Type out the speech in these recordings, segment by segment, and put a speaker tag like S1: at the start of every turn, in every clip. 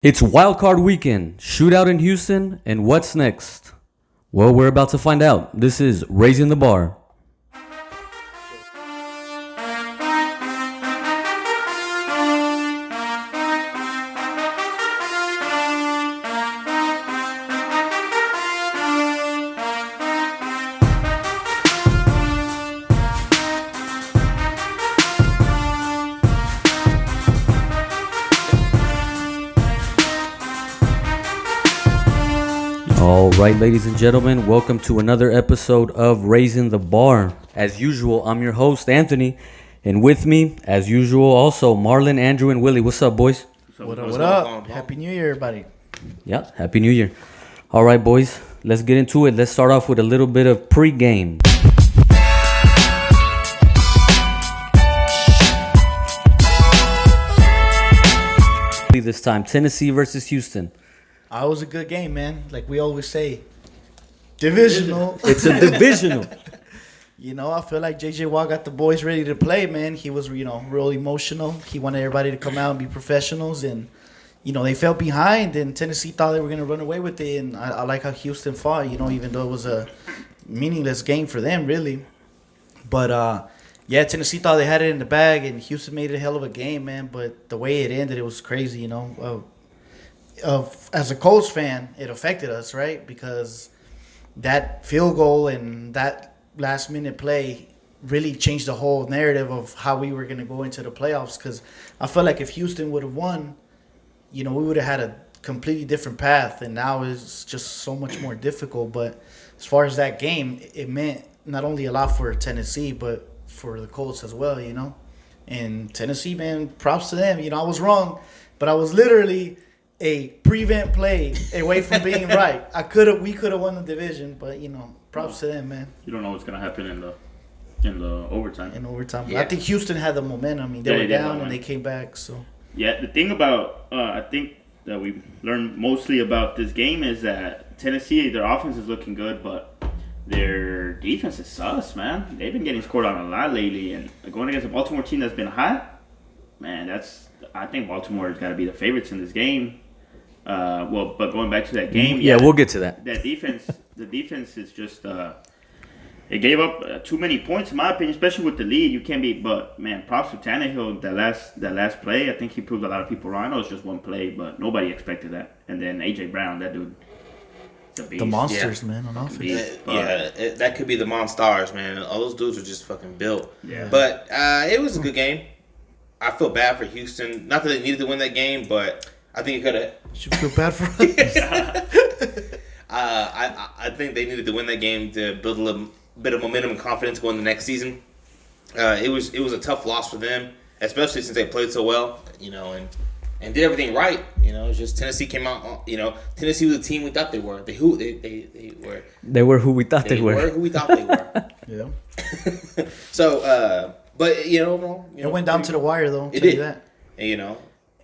S1: It's Wildcard weekend, shootout in Houston, and what's next? Well, we're about to find out. This is Raising the Bar. All right, ladies and gentlemen, welcome to another episode of Raising the Bar. As usual, I'm your host, Anthony, and with me, as usual, also Marlon, Andrew, and Willie. What's up, boys?
S2: What up? Happy New Year, everybody.
S1: Yeah, Happy New Year. All right, boys, let's get into it. Let's start off with a little bit of pre-game. This time, Tennessee versus Houston.
S2: It was a good game, man. Like we always say, divisional.
S1: It's a divisional.
S2: I feel like J.J. Watt got the boys ready to play, man. He was, real emotional. He wanted everybody to come out and be professionals. And, they fell behind. And Tennessee thought they were going to run away with it. And I like how Houston fought, even though it was a meaningless game for them, really. But, Tennessee thought they had it in the bag. And Houston made it a hell of a game, man. But the way it ended, it was crazy, as a Colts fan, it affected us, right? Because that field goal and that last minute play really changed the whole narrative of how we were going to go into the playoffs. Because I felt like if Houston would have won, we would have had a completely different path. And now it's just so much more difficult. But as far as that game, it meant not only a lot for Tennessee, but for the Colts as well, And Tennessee, man, props to them. I was wrong, but I was literally a prevent play away from being right. We could have won the division, but props to them, man.
S3: You don't know what's gonna happen in the overtime.
S2: In overtime,
S3: yeah.
S2: I think Houston had the momentum. I mean, they were down and they came back. So
S3: yeah, the thing about I think that we learned mostly about this game is that Tennessee, their offense is looking good, but their defense is sus, man. They've been getting scored on a lot lately, and going against a Baltimore team that's been hot, man. I think Baltimore has got to be the favorites in this game. But going back to that game,
S1: yeah, we'll get to that.
S3: That defense, the defense is just it gave up too many points in my opinion, especially with the lead. You can't be, but man, props to Tannehill. That last play, I think he proved a lot of people wrong. I know it's just one play, but nobody expected that. And then AJ Brown, that dude,
S2: the monsters, man, on offense.
S4: That could be the Monstars, man. All those dudes are just fucking built.
S3: Yeah.
S4: But it was a good game. I feel bad for Houston. Not that they needed to win that game, but I think it could have.
S2: Should feel bad for us.
S4: I think they needed to win that game to build a little bit of momentum and confidence going the next season. It was a tough loss for them, especially since they played so well, and did everything right. It's just Tennessee came out. Tennessee was the team we thought they were. They were.
S1: They were who we thought they were.
S4: They were who we thought they were.
S2: Yeah.
S4: So, but overall,
S2: it went down to the wire, though.
S4: It did.
S2: That.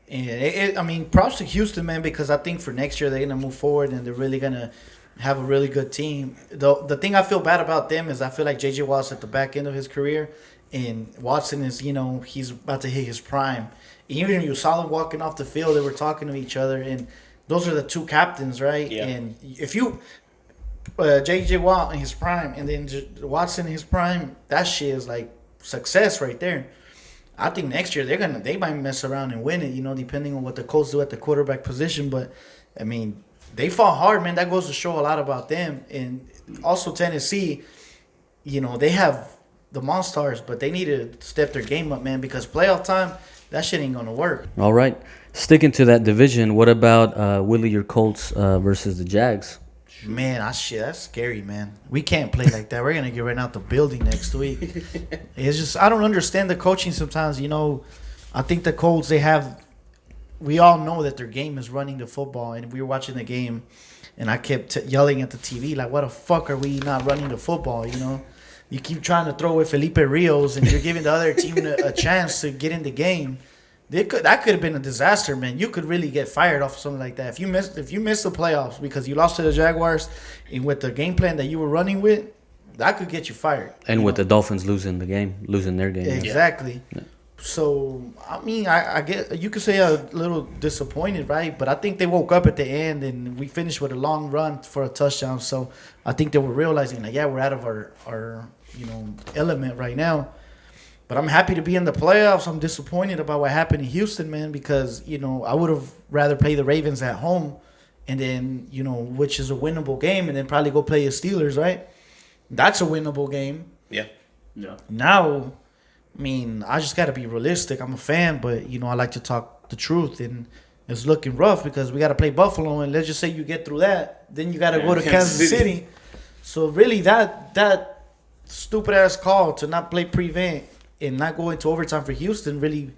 S4: And
S2: I mean, props to Houston, man, because I think for next year they're going to move forward and they're really going to have a really good team. The thing I feel bad about them is I feel like J.J. Watt's at the back end of his career, and Watson is, he's about to hit his prime. Even you saw them walking off the field, they were talking to each other, and those are the two captains, right?
S4: Yeah.
S2: And if you J.J. Watt in his prime and then Watson in his prime, that shit is like success right there. I think next year they might mess around and win it, depending on what the Colts do at the quarterback position. But I mean, they fought hard, man. That goes to show a lot about them. And also Tennessee, they have the Monstars, but they need to step their game up, man, because playoff time, that shit ain't gonna work.
S1: All right, sticking to that division. What about Willie, your Colts versus the Jags?
S2: Man, that's scary, man. We can't play like that. We're going to get right out the building next week. It's just, I don't understand the coaching sometimes. I think the Colts, we all know that their game is running the football. And we were watching the game, and I kept yelling at the TV, like, what the fuck are we not running the football, You keep trying to throw with Felipe Rios, and you're giving the other team a chance to get in the game. That could have been a disaster, man. You could really get fired off of something like that. If you miss the playoffs because you lost to the Jaguars and with the game plan that you were running with, that could get you fired.
S1: And with the Dolphins losing their game.
S2: Exactly. Yeah. So I mean, I get you could say a little disappointed, right? But I think they woke up at the end and we finished with a long run for a touchdown. So I think they were realizing like, yeah, we're out of our element right now. But I'm happy to be in the playoffs. I'm disappointed about what happened in Houston, man, because I would have rather play the Ravens at home, and then which is a winnable game, and then probably go play the Steelers, right? That's a winnable game.
S4: Yeah.
S2: Now, I mean, I just got to be realistic. I'm a fan, but, I like to talk the truth. And it's looking rough because we got to play Buffalo. And let's just say you get through that. Then you got to go to Kansas City. So, really, that stupid-ass call to not play prevent and not go into overtime for Houston really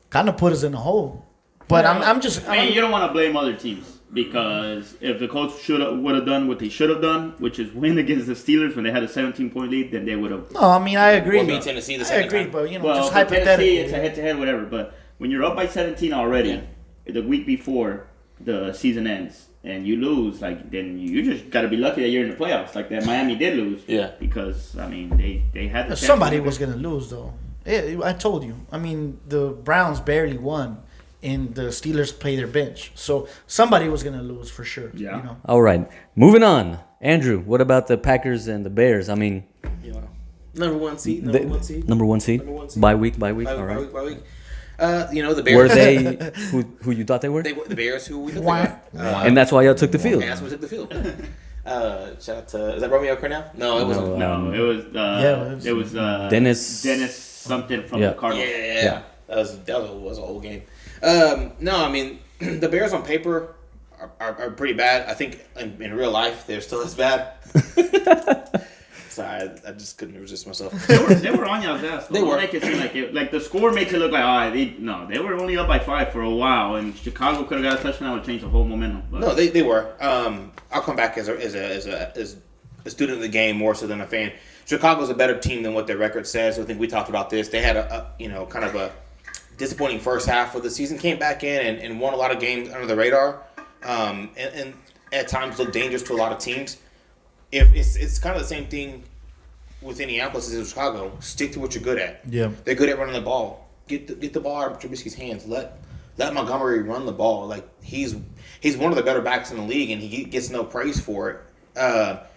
S2: kind of put us in a hole. But
S3: you don't want to blame other teams. Because if the Colts would have done what they should have done, which is win against the Steelers when they had a 17-point lead, then they would have.
S2: No, I mean I agree.
S4: Or beat Tennessee the second time.
S2: But
S3: well,
S2: just hypothetically,
S3: it's a head-to-head, whatever. But when you're up by 17 already, the week before the season ends, and you lose, then you just got to be lucky that you're in the playoffs. Like that Miami did lose.
S4: Yeah.
S3: Because they had the
S2: somebody was gonna lose though. Yeah, I told you. I mean the Browns barely won. And the Steelers play their bench. So somebody was going to lose for sure.
S3: Yeah.
S1: All right. Moving on. Andrew, what about the Packers and the Bears? I mean...
S4: Number one seed.
S1: Number one seed. Bye week. All right.
S4: Bye week. The Bears.
S1: Were they who you thought they were?
S4: The Bears who we thought they were.
S1: And that's why y'all took the field.
S4: And that's why we took the field. Shout out to... Is that Romeo Cornell? No, it wasn't.
S3: No, it was
S1: Dennis
S3: something from the Cardinals.
S4: Yeah. That was a whole game. No, I mean, the Bears on paper are pretty bad. I think in real life, they're still as bad. Sorry, I just couldn't resist myself.
S3: They were on y'all's ass.
S4: They were.
S3: Make it seem like the score makes it look like, they were only up by 5 for a while, and Chicago could have got a touchdown and changed the whole momentum. But.
S4: No, they were. I'll come back as a student of the game more so than a fan. Chicago's a better team than what their record says. I think we talked about this. They had kind of a disappointing first half of the season, came back in and won a lot of games under the radar, and at times looked dangerous to a lot of teams. If it's kind of the same thing with Indianapolis as in Chicago. Stick to what you're good at.
S2: Yeah,
S4: they're good at running the ball. Get the ball out of Trubisky's hands. Let Montgomery run the ball. Like he's one of the better backs in the league, and he gets no praise for it.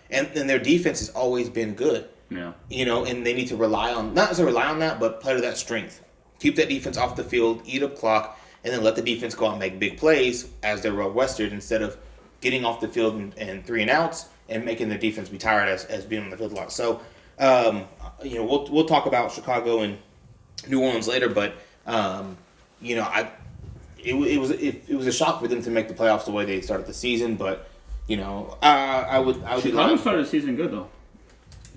S4: And their defense has always been good.
S3: Yeah,
S4: and they need to not necessarily rely on that, but play to that strength. Keep that defense off the field, eat up clock, and then let the defense go out and make big plays as they're well-rested instead of getting off the field and 3 and outs and making the defense be tired as being on the field a lot. So, we'll talk about Chicago and New Orleans later, but it was a shock for them to make the playoffs the way they started the season. But I would.
S3: Chicago started the season good though.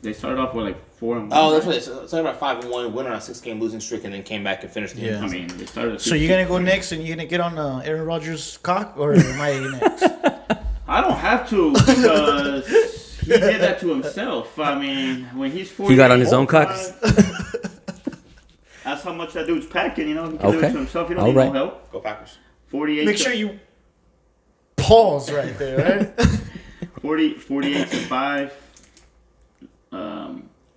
S3: They started off with 4-1.
S4: Oh, that's what they started at 5-1, went on a 6-game losing streak, and then came back and finished the
S2: game.
S3: I mean, they started.
S2: So you're gonna go next, and you're gonna get on Aaron Rodgers' cock, or am I next?
S3: I don't have to because he did that to himself. I mean, when he's 40,
S1: he got on his own cock.
S3: That's how much that dude's packing. He can do it to himself. He don't need no help.
S4: Go Packers.
S3: 48.
S2: Make sure you pause right there, right?
S3: 48-5.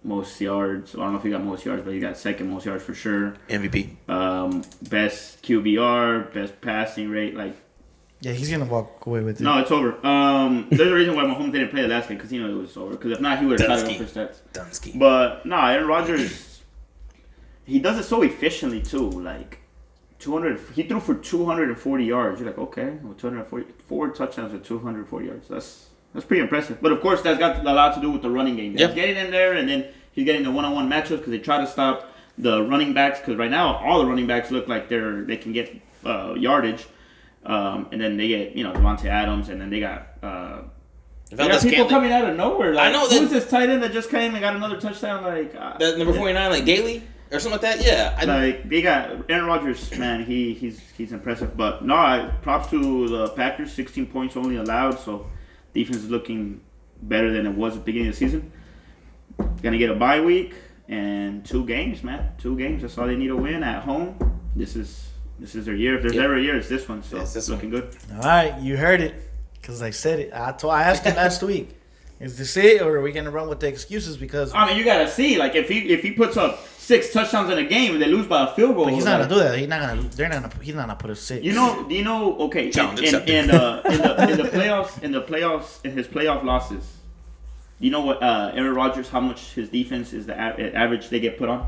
S3: Most yards. Well, I don't know if he got most yards, but he got second most yards for sure.
S4: MVP.
S3: Best QBR, best passing rate.
S2: Yeah, he's gonna walk away with it.
S3: No, it's over. There's a reason why Mahomes didn't play the last game because he knew it was over. Because if not, he would have tried to go for stats.
S4: Dunsky.
S3: But no, Aaron Rodgers, he does it so efficiently too. 200. He threw for 240 yards. You're like, okay, 244 touchdowns with 240 yards. That's pretty impressive. But, of course, that's got a lot to do with the running game. He's getting in there, and then he's getting the one-on-one matchups because they try to stop the running backs. Because right now, all the running backs look like they can get yardage. And then they get, Devontae Adams, and then they got people coming out of nowhere.
S4: I know that.
S3: Who's this tight end that just came and got another touchdown?
S4: That number 49, Daly? Or something like that? Yeah.
S3: They got Aaron Rodgers, man, he's impressive. But, no, props to the Packers. 16 points only allowed, so... Defense is looking better than it was at the beginning of the season. Gonna get a bye week and 2 games, man. 2 games. That's all they need to win at home. This is their year. If there's ever a year, it's this one. So it's looking good.
S2: All right, you heard it because I said it. I asked you last week. Is this it, or are we gonna run with the excuses? Because
S3: I mean, you gotta see. Like, if he puts up 6 touchdowns in a game and they lose by a field goal,
S2: but he's not gonna do that. He's not gonna. They're not gonna. He's not gonna put a 6.
S3: Do you know? Okay, in the playoffs, in his playoff losses, do you know what Aaron Rodgers? How much his defense is the average they get put on?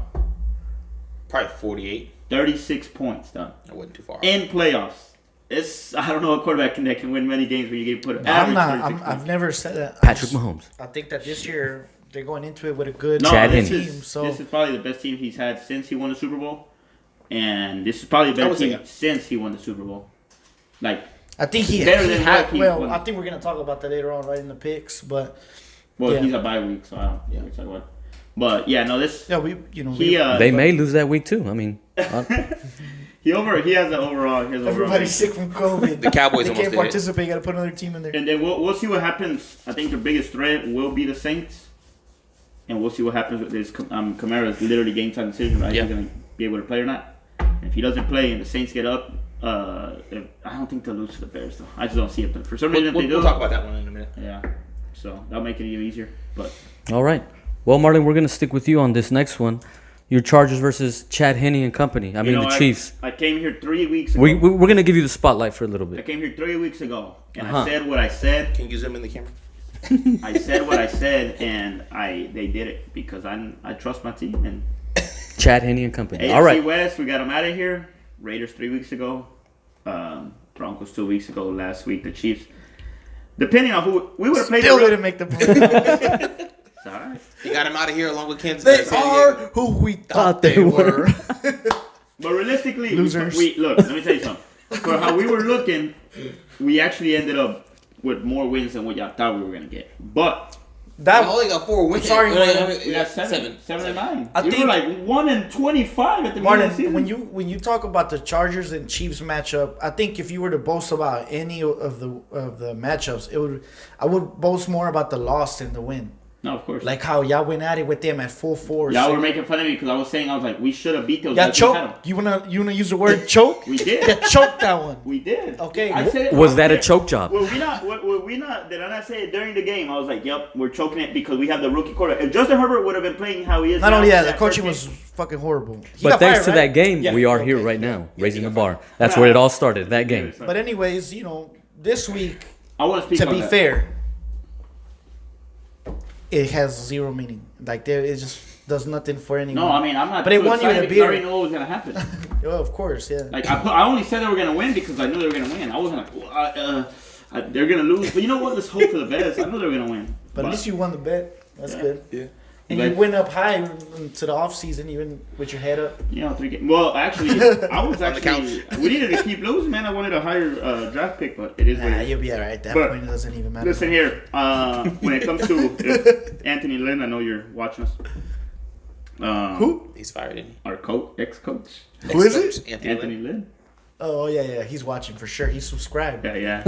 S4: Probably 48.
S3: 36 points done.
S4: I wasn't too far.
S3: In playoffs. I don't know a quarterback that can win many games when you get put.
S2: I've never said that.
S1: Patrick Mahomes.
S2: I think that this year they're going into it with a good
S1: Chad
S2: team.
S1: Henne.
S2: So
S3: this is probably the best team he's had since he won the Super Bowl, and this is probably the best team since he won the Super Bowl. Like,
S2: I think he
S3: better than
S2: had.
S3: what he
S2: Well,
S3: won.
S2: I think we're gonna talk about that later on, right in the picks. But
S3: he's a bye week, so I don't. Yeah, talk about. But yeah, no, this.
S2: Yeah,
S1: They may lose that week too. I mean,
S3: he has an overall.
S2: everybody's sick from COVID.
S4: The Cowboys
S2: they
S4: almost
S2: can't
S4: did
S2: participate. Got to put another team in there.
S3: And then we'll see what happens. I think the biggest threat will be the Saints, and we'll see what happens with this. Kamara's literally game time decision, right?
S4: Yeah.
S3: He's gonna be able to play or not. And if he doesn't play and the Saints get up, I don't think they'll lose to the Bears though. I just don't see it. But for some reason, if they do,
S4: we'll talk about that one in a minute.
S3: Yeah. So that'll make it even easier. But
S1: all right. Well, Marlon, we're gonna stick with you on this next one. Your Chargers versus Chad Henne and company. I mean, the Chiefs.
S3: I came here 3 weeks ago.
S1: We're gonna give you the spotlight for a little
S3: I
S1: bit.
S3: came here 3 weeks ago, and I said what I said.
S4: Can you zoom in the camera?
S3: I said what I said, and they did it because I trust my team. And
S1: Chad Henne and company.
S3: AFC
S1: All right.
S3: West, we got them out of here. Raiders 3 weeks ago. Broncos 2 weeks ago. Last week, the Chiefs. Depending on who we would have played.
S2: Still didn't make the point.
S3: Sorry.
S4: He got him out of here along with Kansas.
S2: They are who we thought they were.
S3: But realistically,
S2: Losers.
S3: Look, let me tell you something. For how we were looking, we actually ended up with more wins than what y'all thought we were gonna get. But
S4: That only got 4 wins.
S2: Sorry,
S3: we got 7 and 9.
S2: I
S3: We
S2: think
S3: were like 1-25 at the beginning of the season.
S2: Martin, when you talk about the Chargers and Chiefs matchup, I think if you were to boast about any of the matchups, I would boast more about the loss than the win.
S3: No, of course.
S2: Like how y'all went at it with them at full force.
S3: Y'all were making fun of me because I was saying, I was like, we should have beat those
S2: Yeah,
S3: guys.
S2: choke. You wanna use the word choke?
S3: We did.
S2: Yeah, choke that one.
S3: We did.
S2: Okay.
S3: I said it.
S1: Was that a choke job?
S3: Were we not? Did I not say it during the game? I was like, yep, we're choking it because we have the rookie quarterback. If Justin Herbert would have been playing how he is,
S2: Not only that, the
S3: that
S2: coaching
S3: first
S2: was fucking horrible. He
S1: But
S2: got
S1: thanks
S2: fired,
S1: to
S2: right?
S1: that game,
S2: Yeah.
S1: we are here
S2: Okay.
S1: right now, raising the bar. That's where it all started, that game.
S2: But anyways, this week,
S3: I want to speak
S2: to
S3: on
S2: be
S3: that.
S2: fair, it has zero meaning. Like it just does nothing for anyone.
S3: No, I mean I'm not.
S2: But it
S3: too
S2: won you
S3: excited
S2: a
S3: because I already
S2: beer.
S3: know what was gonna happen.
S2: Well, of course, yeah.
S3: Like I only said they were gonna win because I knew they were gonna win. I wasn't like they're gonna lose. But you know what? Let's hope for the best. I know they were gonna win.
S2: But at least you won the bet. That's good.
S4: Yeah.
S2: And
S3: But-
S2: you went up high to the off season, even with your head up.
S3: 3 games. Well, actually, I was
S4: On the
S3: actually. We needed to keep losing, man. I wanted a higher draft pick, but it is what
S2: Nah,
S3: it is.
S2: you'll be alright. That
S3: But
S2: point it doesn't even matter.
S3: Listen here. When it comes to Anthony Lynn, I know you're watching us.
S2: Who?
S4: He's fired, isn't he?
S3: Our ex-coach,
S2: Who is it?
S3: Anthony Lynn.
S2: Oh yeah. He's watching for sure. He's subscribed.
S3: Yeah.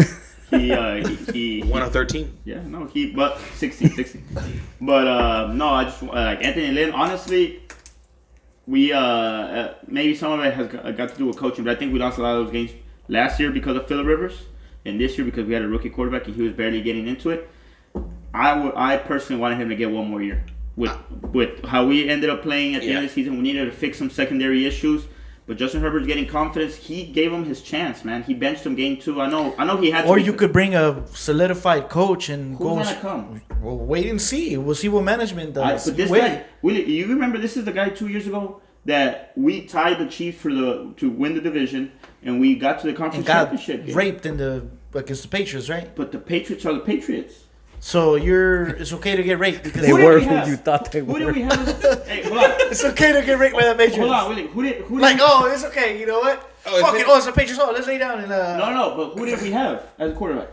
S3: He
S4: 1 of 13.
S3: Yeah, no, but 16. But no, I just like Anthony Lynn. Honestly, we maybe some of it has got to do with coaching, but I think we lost a lot of those games last year because of Phillip Rivers, and this year because we had a rookie quarterback and he was barely getting into it. I personally wanted him to get one more year with how we ended up playing at the end of the season. We needed to fix some secondary issues. But Justin Herbert's getting confidence. He gave him his chance, man. He benched him game 2. I know he had to.
S2: Or you could bring a solidified coach and
S3: Who's
S2: go.
S3: gonna come?
S2: Well, wait and see. We'll see what management does.
S3: But this guy, Willie, you remember this is the guy 2 years ago that we tied the Chiefs to win the division, and we got to the
S2: and
S3: conference
S2: got
S3: championship game.
S2: raped against the Patriots, right?
S3: But the Patriots are the Patriots.
S2: So it's okay to get raped because
S1: They
S3: Who did
S1: were
S3: we
S1: who
S3: have?
S1: you thought they
S3: Who did
S1: were.
S3: we have? Hey, hold on.
S2: it's okay to get raped by the Patriots.
S3: Hold on, Willie. Who did
S2: Like, oh, it's okay. You know what? Fuck it. Oh, it's the Patriots. Oh, let's lay down and
S3: No, but who did we have as a quarterback?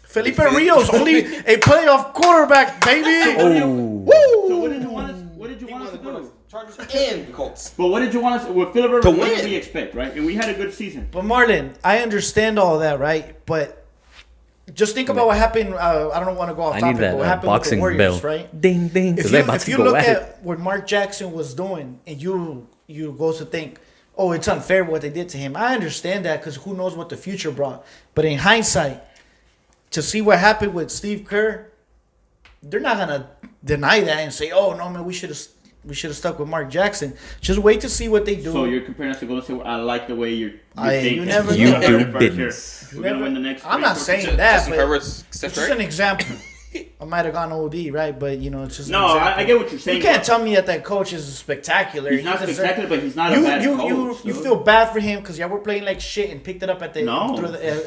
S2: Felipe Rios, only a playoff quarterback, baby.
S1: Oh.
S2: Woo!
S3: So what did you want us to do?
S4: Chargers and the Colts.
S3: But what did you want us with Phillip Rivers?
S4: To
S3: What did
S4: win.
S3: we expect, right? And we had a good season.
S2: But Marlon, I understand all that, right? But just think about what happened. I don't want to go off
S1: I
S2: topic,
S1: need that
S2: but what happened with the
S1: boxing
S2: Warriors,
S1: bell.
S2: right?
S1: Ding, ding.
S2: If
S1: Because they're
S2: you,
S1: about
S2: if
S1: to
S2: you
S1: go
S2: look
S1: at it.
S2: at what Mark Jackson was doing, and you go to think, oh, it's unfair what they did to him. I understand that because who knows what the future brought. But in hindsight, to see what happened with Steve Kerr, they're not gonna deny that and say, "Oh no, man, we should have stuck with Mark Jackson." Just wait to see what they do.
S3: So you're comparing us to Golden State. I like the way you're
S2: you never
S1: You
S2: know.
S1: do business.
S3: We're gonna win the next.
S2: I'm not saying
S4: Justin
S2: that, but
S4: Herbert's
S2: it's
S4: Steph
S2: just
S4: Curry.
S2: an example. I might have gone OD, right? But it's just
S3: No,
S2: an example.
S3: I get what you're saying.
S2: You can't tell me that coach is spectacular.
S3: He's not spectacular, but he's not a
S2: You
S3: bad
S2: you
S3: coach.
S2: you
S3: dude.
S2: feel bad for him because we're playing like shit and picked it up at the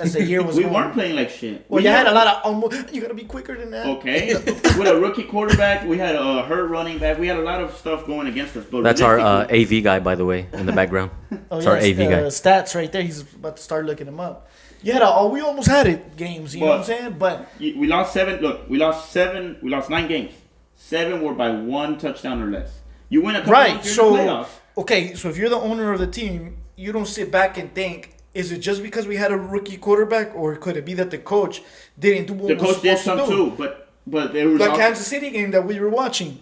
S2: as the year was
S3: we
S2: going.
S3: weren't playing like shit.
S2: Well, you had a lot of you gotta be quicker than that.
S3: Okay, with a rookie quarterback, we had a hurt running back. We had a lot of stuff going against us. But
S1: That's our
S3: realistically-
S1: AV guy, by the way, in the background.
S2: Oh,
S1: It's our AV guy.
S2: Stats right there. He's about to start looking them up. You had we almost had it games. You know what I'm saying? But
S3: we lost 7. Look, we lost 7. We lost 9 games. 7 were by 1 touchdown or less. You win a couple
S2: right,
S3: of games
S2: so
S3: in the playoffs.
S2: okay, so if you're the owner of the team, you don't sit back and think, is it just because we had a rookie quarterback, or could it be that the coach didn't do what
S3: The
S2: he was
S3: coach did
S2: supposed to
S3: some
S2: do?
S3: too, but there was
S2: Like
S3: also-
S2: Kansas City game that we were watching.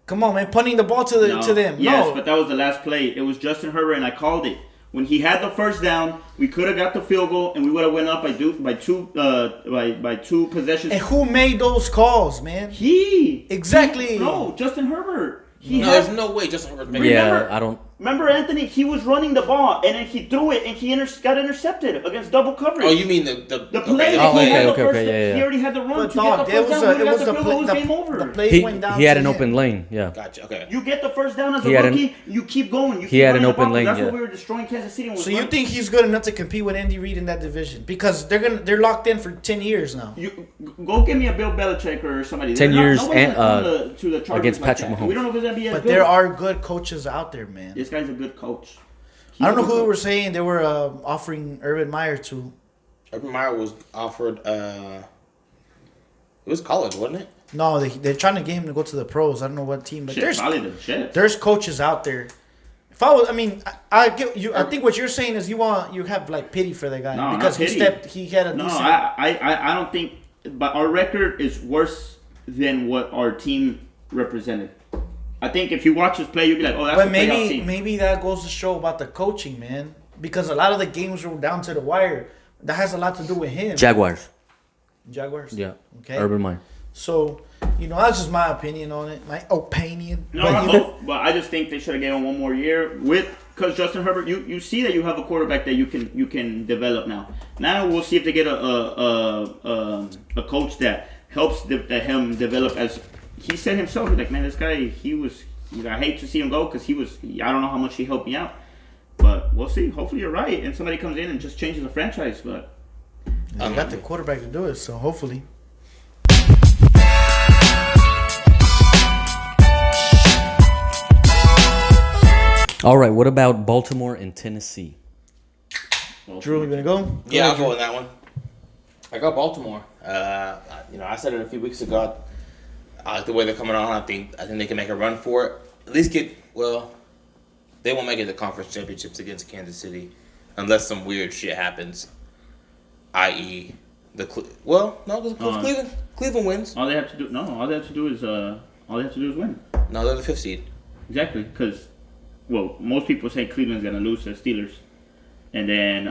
S2: Come on, man, punting the ball to them.
S3: Yes,
S2: No,
S3: but that was the last play. It was Justin Herbert, and I called it. When he had the first down, we could have got the field goal, and we would have went up by two possessions.
S2: and who made those calls, man? Exactly.
S3: No, Justin Herbert.
S4: There's no way Justin Herbert's making
S3: Remember-
S1: Yeah, I don't.
S3: Remember, Anthony? He was running the ball, and then he threw it, and he got intercepted against double coverage.
S4: Oh, you mean the
S3: The play.
S1: Oh,
S3: he had
S1: okay,
S3: the first.
S1: yeah.
S3: He already had the run
S2: But
S3: to get
S2: dog,
S3: the
S2: it
S3: first
S2: was
S3: down.
S2: it
S3: When
S2: was
S3: he got the field goal, it was game over.
S2: the play went down.
S1: He had
S2: to
S1: an
S2: him.
S1: open lane. Yeah.
S4: Gotcha. Okay.
S3: You get the first down as a
S1: He had an-
S3: rookie, you keep going. You
S1: he
S3: keep
S1: had an
S3: running the
S1: open
S3: ball, 'cause
S1: lane,
S3: That's
S1: yeah.
S3: what we were destroying Kansas City.
S2: So you think he's good enough to compete with Andy Reid in that division? Because they're locked in for 10 years now.
S3: You go get me a Bill Belichick or somebody.
S1: 10
S3: They're not-
S1: years
S3: nobody's
S1: and,
S3: gonna come to the Chargers
S1: against
S3: like
S1: Patrick
S3: that.
S1: Mahomes.
S3: We don't know if it's gonna be as
S2: But
S3: good.
S2: there are good coaches out there, man.
S3: This guy's a good coach.
S2: I don't know who
S3: He's a
S2: they
S3: good
S2: were saying they were offering Urban Meyer to.
S4: Urban Meyer was offered. It was college, wasn't it?
S2: No, they're trying to get him to go to the pros. I don't know what team, but
S3: Shit, probably the Jets.
S2: there's coaches out there. If I get you. I think what you're saying is you have like pity for the guy
S3: No,
S2: because
S3: not pity.
S2: he had a
S3: No,
S2: decent.
S3: I don't think. But our record is worse than what our team represented. I think if you watch us play, you'll be like, oh, that's
S2: But
S3: a playoff
S2: maybe
S3: team.
S2: maybe that goes to show about the coaching, man. Because a lot of the games were down to the wire. That has a lot to do with him.
S1: Jaguars.
S2: Jaguars.
S1: Yeah.
S2: Okay.
S1: Urban Meyer.
S2: So, that's just my opinion on it. My opinion.
S3: No,
S2: But
S3: but I just think they should have given him one more year because Justin Herbert. You see that you have a quarterback that you can develop now. Now we'll see if they get a coach that helps him develop. As he said himself, he's like, man, this guy I hate to see him go because I don't know how much he helped me out, but we'll see. Hopefully you're right, and somebody comes in and just changes the franchise. But
S2: you got the quarterback to do it, so hopefully.
S1: All right. What about Baltimore and Tennessee?
S2: Drew, you gonna go?
S4: Yeah, I'll go in that one. I got Baltimore. I said it a few weeks ago. I like the way they're coming on. I think they can make a run for it. At least they won't make it to conference championships against Kansas City unless some weird shit happens. I.e., Cleveland wins.
S3: all they have to do is win.
S4: No, they're the 5th seed.
S3: Exactly, because most people say Cleveland's gonna lose to the Steelers, and then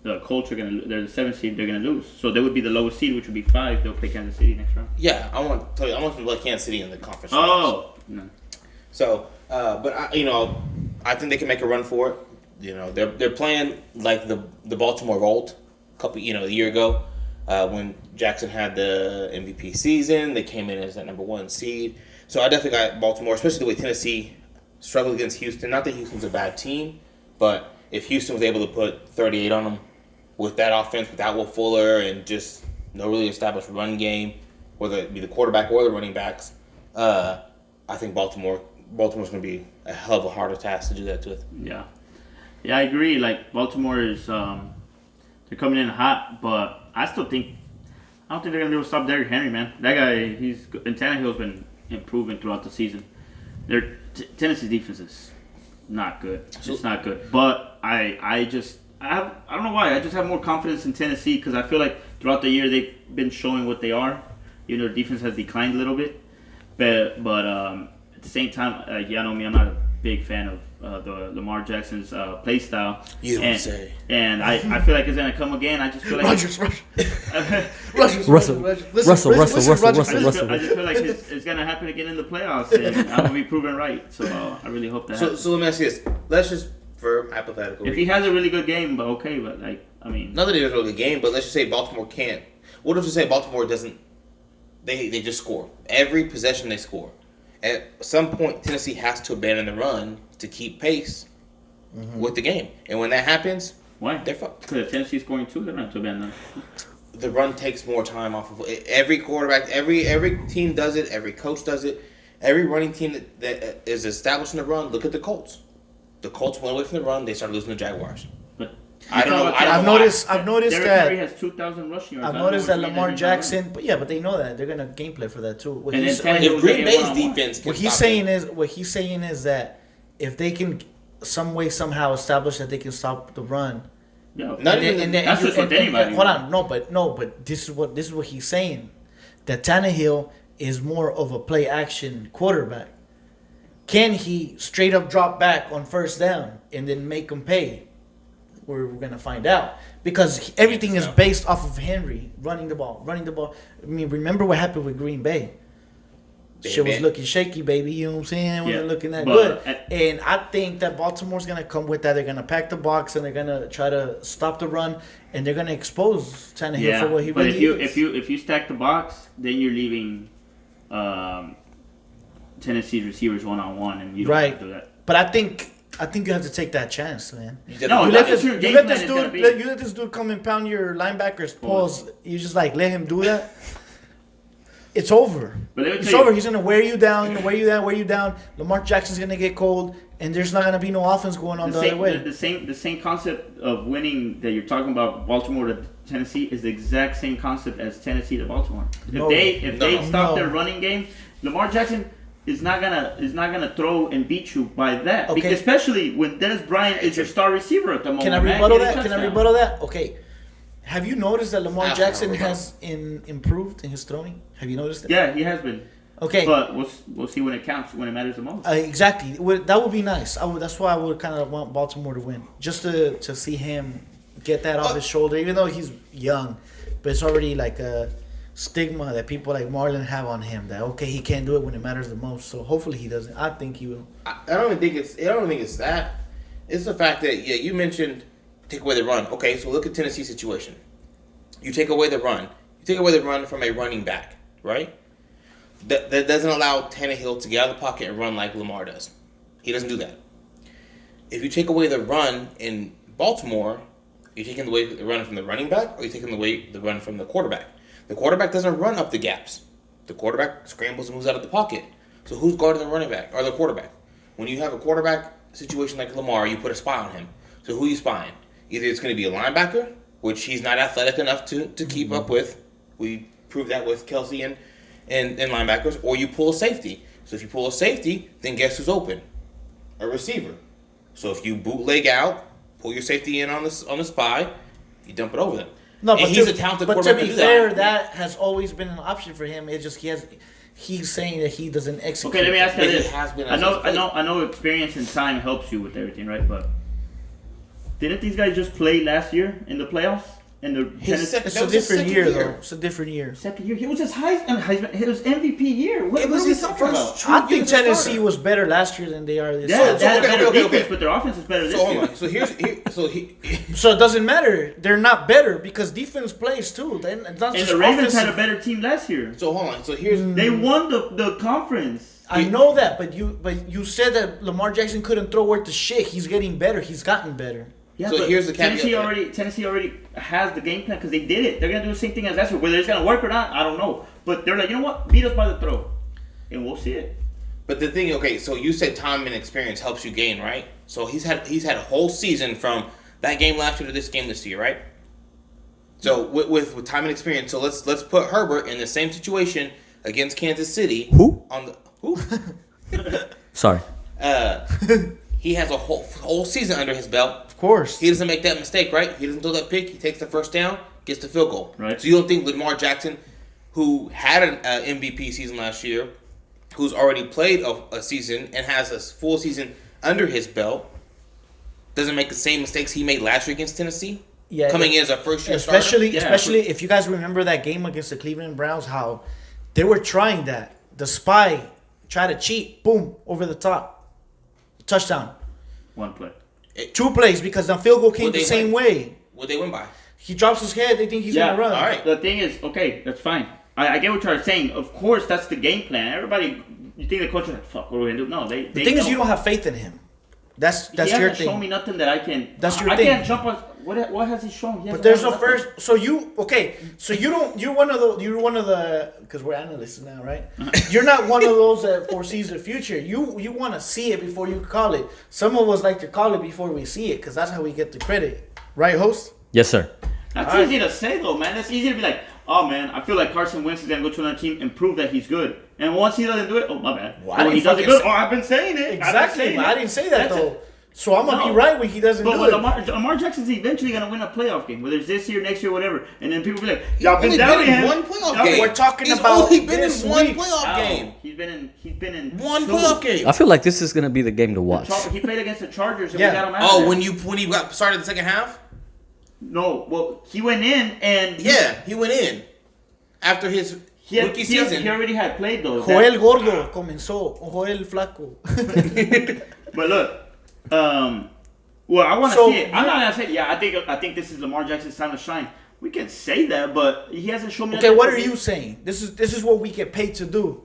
S3: the Colts they're the 7th seed. They're gonna lose, so they would be the lowest seed, which would be 5. They'll play Kansas City next round.
S4: Yeah, I want them to play Kansas City in the conference.
S3: Oh, no.
S4: So, I think they can make a run for it. They're playing like the Baltimore Volt a year ago when Jackson had the MVP season. They came in as that number 1 seed. So I definitely got Baltimore, especially the way Tennessee struggled against Houston. Not that Houston's a bad team, but if Houston was able to put 38 on them with that offense, without Will Fuller and just no really established run game, whether it be the quarterback or the running backs, I think Baltimore's going to be a hell of a harder task to do that with.
S3: Yeah, I agree. Like Baltimore is, they're coming in hot, but I don't think they're gonna be able to stop Derrick Henry, man. That guy, and Tannehill's been improving throughout the season. Tennessee's defense is not good. It's not good. But I don't know why. I just have more confidence in Tennessee because I feel like throughout the year they've been showing what they are. Their defense has declined a little bit, but at the same time, I know me, I'm not a big fan the Lamar Jackson's play style.
S4: You don't say.
S3: And I feel like it's gonna come again. I just feel like
S1: Russell.
S3: I just feel like it's gonna happen again in the playoffs, and I'm gonna be proven right. So I really hope that.
S4: So let me ask you this: let's just for hypothetical.
S3: If he has a really good game, but okay, but like I mean,
S4: not that he has a really good game, but let's just say Baltimore can't. What if you say Baltimore doesn't? They just score every possession they score. At some point, Tennessee has to abandon the run to keep pace with the game, and when that happens,
S3: why?
S4: They're fucked.
S3: Because if Tennesse's scoring 2, they're not to abandon.
S4: The run takes more time off of every quarterback. Every team does it. Every coach does it. Every running team that is established in the run. Look at the Colts. The Colts went away from the run. They started losing the Jaguars.
S3: But
S4: I don't know.
S2: I've noticed
S3: Derrick
S2: that.
S3: Henry has 2,000 rushing yards.
S2: I've noticed that Lamar Jackson, but they know that they're gonna gameplay for that too.
S4: If Green Bay's defense,
S2: what he's saying is that if they can some way somehow establish that they can stop the run.
S3: Yeah,
S2: That's
S3: just with anybody.
S2: Hold on, but this is what he's saying. That Tannehill is more of a play action quarterback. Can he straight up drop back on first down and then make them pay? We're gonna find out because everything is based off of Henry running the ball. I mean, remember what happened with Green Bay? Shit was looking shaky, baby. You know what I'm saying? It wasn't looking that good. And I think that Baltimore's gonna come with that. They're gonna pack the box and they're gonna try to stop the run and they're gonna expose Tannehill for what he really is.
S3: But if you stack the box, then you're leaving Tennessee receivers 1-on-1, and you don't have to do that.
S2: But I think you have to take that chance, man. You
S3: let
S2: this dude come and pound your linebackers' paws. You just let him do that. It's over. It's over. He's gonna wear you down. Wear you down. Lamar Jackson's gonna get cold, and there's not gonna be no offense going on the other way.
S3: The same concept of winning that you're talking about, Baltimore to Tennessee, is the exact same concept as Tennessee to Baltimore. If they stop their running game, Lamar Jackson is not gonna throw and beat you by that.
S2: Okay.
S3: Because especially when Dennis Bryant is your star receiver at the moment.
S2: Can I rebuttal that? Okay. Have you noticed that Lamar Jackson has improved in his throwing? Have you noticed that?
S3: Yeah, he has been.
S2: Okay.
S3: But we'll see when it counts, when it matters the most.
S2: Exactly. That would be nice. That's why I would kind of want Baltimore to win. Just to see him get that off his shoulder, even though he's young. But it's already like a stigma that people like Marlon have on him that, okay, he can't do it when it matters the most. So hopefully he doesn't. I think he will.
S4: I don't think it's that. It's the fact that, you mentioned take away the run. Okay, so look at Tennessee's situation. You take away the run. You take away the run from a running back, right? That doesn't allow Tannehill to get out of the pocket and run like Lamar does. He doesn't do that. If you take away the run in Baltimore, you're taking away the run from the running back, or you're taking away the run from the quarterback. The quarterback doesn't run up the gaps. The quarterback scrambles and moves out of the pocket. So who's guarding the running back or the quarterback? When you have a quarterback situation like Lamar, you put a spy on him. So who are you spying? Either it's going to be a linebacker, which he's not athletic enough to keep up with. We proved that with Kelsey and linebackers. Or you pull a safety. So if you pull a safety, then guess who's open? A receiver. So if you bootleg out, pull your safety in on the spy, you dump it over them.
S2: No, but
S4: he's a talented quarterback.
S2: But to be fair, that has always been an option for him. It's just he's saying that he doesn't execute.
S3: Okay, let me ask you this. I know experience and time helps you with everything, right? But didn't these guys just play last year in the playoffs?
S2: It's a different year, though. It's a different year.
S3: Second year. He was his Heisman. It was MVP year. What was he talking about?
S2: I think Tennessee was better last year than they are this year.
S3: Yeah, they had a better defense, but their offense is better this year.
S2: So it doesn't matter. They're not better because defense plays too.
S3: And the Ravens had a better team last year.
S4: So hold on. So
S3: they won the conference.
S2: I know that, but you said that Lamar Jackson couldn't throw worth the shit. He's getting better. He's gotten better.
S3: Yeah,
S4: so here's the caveat.
S3: Tennessee already has the game plan because they did it. They're gonna do the same thing as last year. Whether it's gonna work or not, I don't know. But they're like, you know what? Beat us by the throw, and we'll see it.
S4: But the thing, okay, so you said time and experience helps you gain, right? So he's had a whole season from that game last year to this game this year, right? So with time and experience, so let's put Herbert in the same situation against Kansas City.
S1: Who? Sorry.
S4: He has a whole season under his belt.
S2: Of course.
S4: He doesn't make that mistake, right? He doesn't throw that pick. He takes the first down, gets the field goal.
S3: Right.
S4: So you don't think Lamar Jackson, who had an MVP season last year, who's already played a season and has a full season under his belt, doesn't make the same mistakes he made last year against Tennessee.
S2: Yeah,
S4: coming in as a first year starter.
S2: Especially if you guys remember that game against the Cleveland Browns, how they were trying that. The spy tried to cheat, boom, over the top. Touchdown.
S3: One play.
S2: 2 plays because the field goal came the same way.
S4: What they win by?
S2: He drops his head, they think he's going to run.
S4: All right.
S3: The thing is, okay, that's fine. I get what you're saying. Of course, that's the game plan. Everybody, you think the coach is like, fuck, what are we going to do? No,
S2: The thing is, you don't have faith in him. That's
S3: he
S2: your
S3: hasn't
S2: thing.
S3: shown me nothing that I can.
S2: That's your
S3: I
S2: thing.
S3: can't jump on. What has he shown?
S2: But there's no first. So you don't. You're one of the. Because we're analysts now, right? You're not one of those that foresees the future. You want to see it before you call it. Some of us like to call it before we see it, because that's how we get the credit, right, host?
S1: Yes, sir.
S3: That's easy to say though, man. That's easy to be like, oh man, I feel like Carson Wentz is gonna go to another team and prove that he's good. And once he doesn't do it, oh my bad.
S2: Well,
S3: when he does it good, I've been saying it.
S2: Exactly, but I didn't say that though. So I'm gonna be right when he doesn't do it.
S3: But Lamar Jackson's eventually gonna win a playoff game, whether it's this year, next year, whatever. And then people be like, y'all been doubting him.
S4: One playoff game.
S2: We're talking
S4: He's
S2: about
S4: only been in
S2: this
S4: one
S2: week.
S4: playoff game.
S3: He's been in
S4: One
S3: 2.
S4: playoff game.
S1: I feel like this is gonna be the game to watch.
S3: He played against the Chargers and
S2: Yeah.
S3: we got him out.
S4: Oh,
S3: there.
S4: when he got started the second half?
S3: No, well, he went in and
S4: Yeah, he went in after his rookie season.
S3: He already had played though.
S2: Joel Gordo comenzó. Joel Flaco.
S3: But look, well, I want to
S2: So,
S3: see it. I'm not gonna say. Yeah, I think this is Lamar Jackson's time to shine. We can say that, but he hasn't shown me.
S2: Okay, what are you saying? This is what we get paid to do.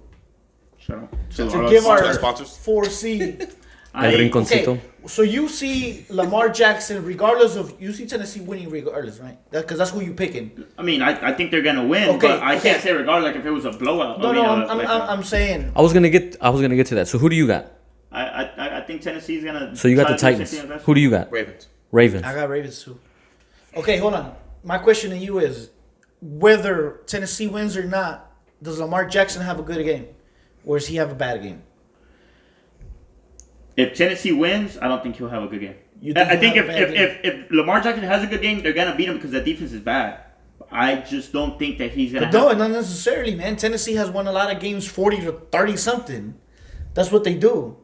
S3: Shut up.
S2: To give our
S4: sponsors.
S2: 4C.
S1: El rinconcito.
S2: Okay, so you see Lamar Jackson, regardless of you see Tennessee winning, regardless, right? Because that's who you picking.
S3: I mean, I think they're gonna win,
S2: Okay,
S3: but I
S2: okay.
S3: can't say regardless. Like if it was a blowout.
S2: No, I'm saying.
S1: I was gonna get to that. So who do you got?
S3: I think Tennessee's gonna.
S1: So you got
S3: try
S1: the
S3: to do
S1: Titans.
S3: something like that.
S1: Who do you got?
S4: Ravens.
S2: I got Ravens too. Okay, hold on. My question to you is, whether Tennessee wins or not, does Lamar Jackson have a good game, or does he have a bad game?
S3: If Tennessee wins, I don't think he'll have a good game.
S2: You think
S3: I think
S2: he'll have a bad game?
S3: if Lamar Jackson has a good game, they're gonna beat him because the defense is bad. I just don't think that he's gonna.
S2: But no, not necessarily, man. Tennessee has won a lot of games, 40 to 30 something. That's what they do.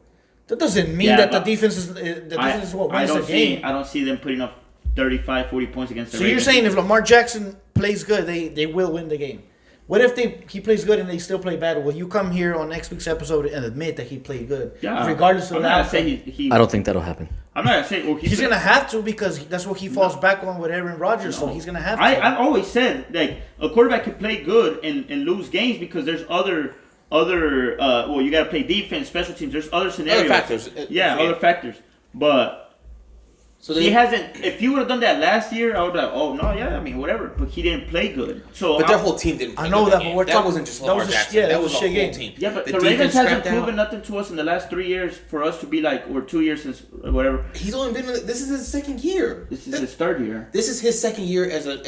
S2: That doesn't mean that the defense is what wins the game.
S3: I don't see them putting up 35, 40 points against the
S2: So
S3: Ravens.
S2: you're saying if Lamar Jackson plays good, they will win the game. What if he plays good and they still play bad? Will you come here on next week's episode and admit that he played good, regardless of
S3: I'm
S2: the
S3: not
S2: outcome?
S3: gonna say he.
S1: I don't think that'll happen.
S3: I'm not gonna say. Well,
S2: He's gonna have to, because that's what he falls back on with Aaron Rodgers. So he's gonna have to.
S3: I've always said like a quarterback can play good and lose games because there's other well, you gotta play defense, special teams. There's other scenarios.
S4: Other factors.
S3: Yeah, other factors. But
S4: So
S3: he hasn't. If you would have done that last year, I would be like, oh no, yeah, I mean whatever. But he didn't play good. So
S4: But their whole team didn't play
S2: I know
S4: good
S2: that,
S4: game.
S2: but we're
S4: that
S2: talking-
S4: wasn't just
S2: that
S4: Lamar
S2: was a-
S4: Jackson.
S2: yeah,
S4: that was
S2: a
S4: the
S2: shit
S4: whole
S2: game.
S4: team.
S3: yeah, but the
S4: defense
S3: Ravens hasn't
S4: scrapped out.
S3: proven nothing to us in the last 3 years for us to be like, or 2 years since whatever.
S4: He's only been. This is his second year.
S3: This is his third year.
S4: This is his second year as a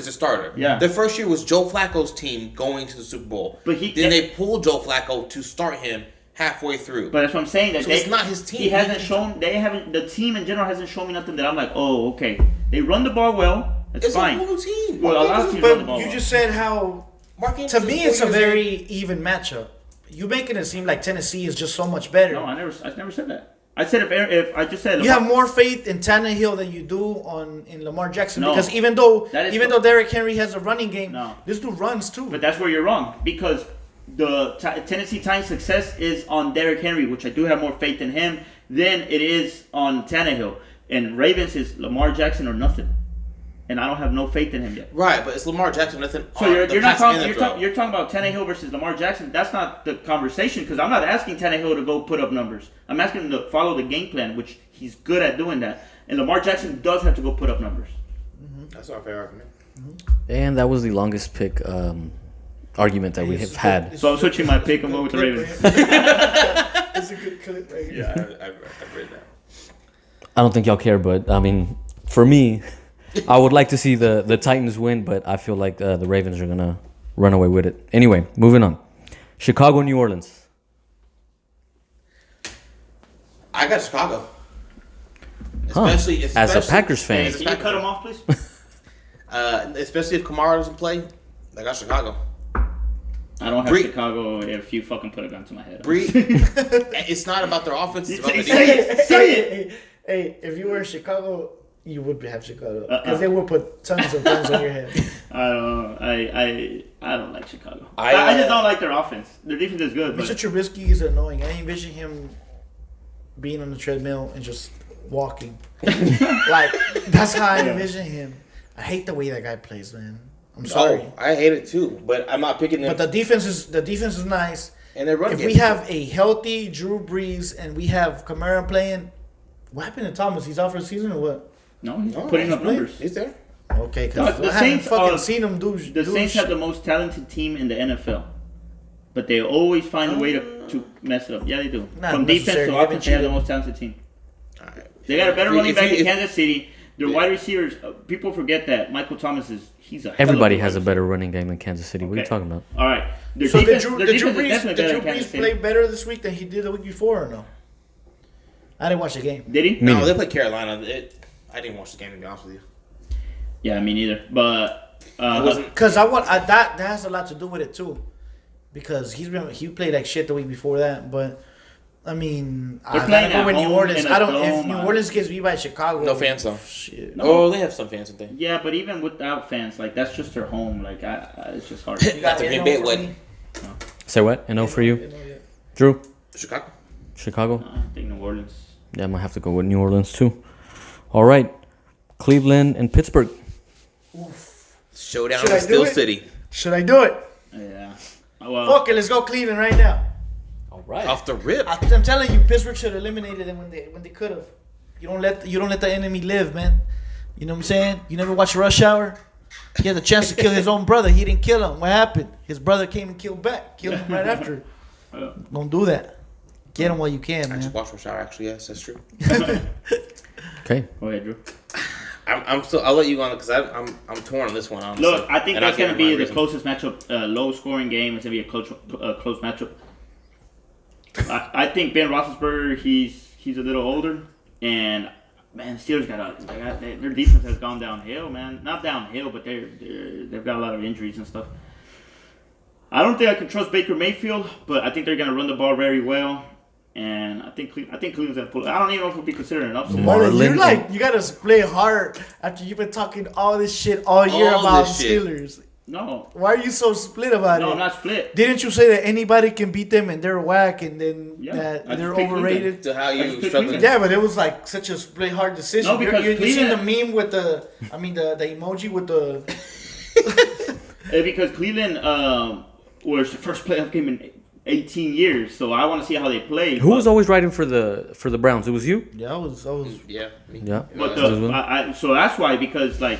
S4: starter.
S3: Yeah.
S4: The first year was Joe Flacco's team going to the Super Bowl.
S3: But
S4: then they pulled Joe Flacco to start him halfway through.
S3: But that's what I'm saying. That
S4: So it's not his team.
S3: He hasn't shown. They haven't. The team in general hasn't shown me nothing that I'm like, oh, okay. They run the ball well. It's fine.
S4: a whole team.
S3: Well, a lot of teams run the
S2: But
S3: ball
S2: you
S3: well.
S2: just said how. To me, it's a very even matchup. You making it seem like Tennessee is just so much better.
S3: No, I never said that. I said if I just said
S2: You have more faith in Tannehill than you do in Lamar Jackson,
S3: No.
S2: because even though
S3: That is
S2: Derrick Henry has a running game,
S3: No.
S2: this dude runs too.
S3: But that's where you're wrong, because the Tennessee Titans' success is on Derrick Henry, which I do have more faith in him than it is on Tannehill. And Ravens is Lamar Jackson or nothing, and I don't have no faith in him yet.
S4: Right, but it's Lamar Jackson. Nothing.
S3: So you're not talking. You're talking about Tannehill versus Lamar Jackson. That's not the conversation, because I'm not asking Tannehill to go put up numbers. I'm asking him to follow the game plan, which he's good at doing that. And Lamar Jackson does have to go put up numbers.
S4: That's not a fair argument.
S1: And that was the longest pick argument that we have had.
S3: So I'm switching my pick and go with the Ravens.
S2: It's a good clip right here.
S4: Yeah, I've read that.
S1: I don't think y'all care, but I mean, for me, I would like to see the Titans win, but I feel like the Ravens are gonna run away with it. Anyway, moving on. Chicago, New Orleans.
S4: I got Chicago.
S1: Especially as a Packers fan.
S3: Can you cut him off, please?
S4: Especially if Kamara doesn't play, I got Chicago.
S3: I don't have
S4: Bree-
S3: Chicago if you fucking put a gun to my head.
S4: It's not about their offense. It's about the
S3: Say
S4: defense.
S3: it. Say it.
S2: Hey, if you were in Chicago, you would have Chicago because they would put tons of guns on your head.
S3: I don't know. I don't like Chicago.
S4: I
S3: I just don't like their offense. Their defense is good,
S2: Mr.
S3: but
S2: Trubisky is annoying. I envision him being on the treadmill and just walking. Like that's how I envision him. I hate the way that guy plays, man. I'm sorry.
S4: Oh, I hate it too, but I'm not picking them.
S2: But the defense is nice.
S4: And their run
S2: If
S4: game.
S2: we have a healthy Drew Brees and we have Kamara playing, what happened to Thomas? He's out for the season or what?
S3: no, he's
S4: No,
S3: putting
S4: he's
S3: up
S4: playing.
S3: numbers.
S4: He's there.
S2: Okay,
S3: No,
S2: because
S3: the
S2: I haven't
S3: Saints
S2: fucking
S3: are-
S2: seen him do.
S3: The Saints have the most talented team in the NFL, but they always find a way to mess it up. Yeah, they do.
S2: Not
S3: From defense
S2: necessarily.
S3: to
S2: They've
S3: offense, they have the
S2: been
S3: most talented team.
S4: All right.
S3: They got a better
S4: If
S3: running
S4: you-
S3: back in
S4: if-
S3: Kansas City. Their wide receivers, people forget that Michael Thomas he's a hell of
S1: Everybody
S3: a
S1: has a
S3: wide
S1: better running game than Kancas City. What are you
S3: Okay.
S1: talking about?
S3: receiver. All right. Their
S2: So
S3: defense,
S2: did
S3: their
S2: Drew
S3: defense is
S2: Brees,
S3: definitely
S2: did
S3: better
S2: Drew
S3: than Kansas
S2: Brees
S3: City.
S2: play better this week than he did the week before or no? I didn't watch the game.
S3: Did he?
S1: Me
S4: No,
S1: neither.
S4: they played Carolina. I didn't watch the game, to be honest with you.
S3: Yeah, me neither. But
S4: It wasn't.
S2: Because that has a lot to do with it too. Because he played like shit the week before that, but I mean,
S3: They're
S2: I
S3: playing
S2: gotta go
S3: at
S2: with New
S3: home
S2: Orleans.
S3: in a
S2: I don't. If
S3: dome,
S2: New Orleans gets beat by Chicago,
S4: No fans, though.
S2: Shit.
S3: No.
S4: Oh, they have some fans and things.
S3: yeah, but even without fans, like that's just their home. Like it's just hard.
S2: You got
S4: That's a
S2: the
S4: Green Bay
S2: NO for
S4: win.
S2: me?
S1: Say what? No for you,
S2: NO, yeah.
S1: Drew.
S4: Chicago.
S1: Chicago.
S3: I think New Orleans.
S1: Yeah, I'm gonna have to go with New Orleans too. All right, Cleveland and Pittsburgh.
S4: Showdown
S2: Should
S4: in
S2: I do
S4: Steel
S2: it?
S4: City.
S2: Should I do it?
S3: Yeah. Well,
S2: Fuck it, let's go Cleveland right now.
S1: All right.
S4: Off the rip.
S2: I'm telling you, Pittsburgh should have eliminated them when they could have. You don't let the enemy live, man. You know what I'm saying? You never watch Rush Hour? He had the chance to kill his own brother. He didn't kill him. What happened? His brother came and killed him right after. Don't do that. Get him while you can,
S4: I just
S2: man.
S4: watched Rush Hour, actually. Yes, that's true.
S1: Okay.
S3: go ahead, Drew.
S4: I'm still. I'll let you go on because I'm torn on this one. Honestly.
S3: Look, I think
S4: And I'll
S3: that's going to
S4: give you
S3: be
S4: my
S3: the
S4: reason.
S3: closest matchup, low-scoring game. It's going to be a close matchup. I think Ben Roethlisberger, he's a little older, and man, Steelers their defense has gone downhill, man. Not downhill, but they've got a lot of injuries and stuff. I don't think I can trust Baker Mayfield, but I think they're going to run the ball very well, and I think Cleveland's going to pull it. I don't even know if it'll be considered an upset.
S1: Marlon
S2: You gotta play hard after you've been talking all this shit all year
S4: All
S2: about
S4: this shit.
S2: Steelers.
S3: No,
S2: Why are you so split about
S3: no,
S2: it?
S3: I'm not split.
S2: Didn't you say that anybody can beat them and they're whack and then
S3: Yeah, I
S2: that
S3: just
S2: they're
S3: picked
S2: overrated?
S4: To how
S3: I
S4: you
S3: just picked
S4: struggling.
S3: Cleveland.
S2: Yeah, but it was like such a split hard decision.
S3: No, because
S2: you seen the
S3: Cleveland-
S2: meme with the emoji with the.
S3: Because Cleveland was the first playoff game in 18 years, so I want to see how they play.
S1: Who was always riding for the Browns? It was you.
S2: Yeah, I was.
S4: Yeah. Me.
S1: Yeah.
S3: But
S1: Yeah.
S3: so that's why, because like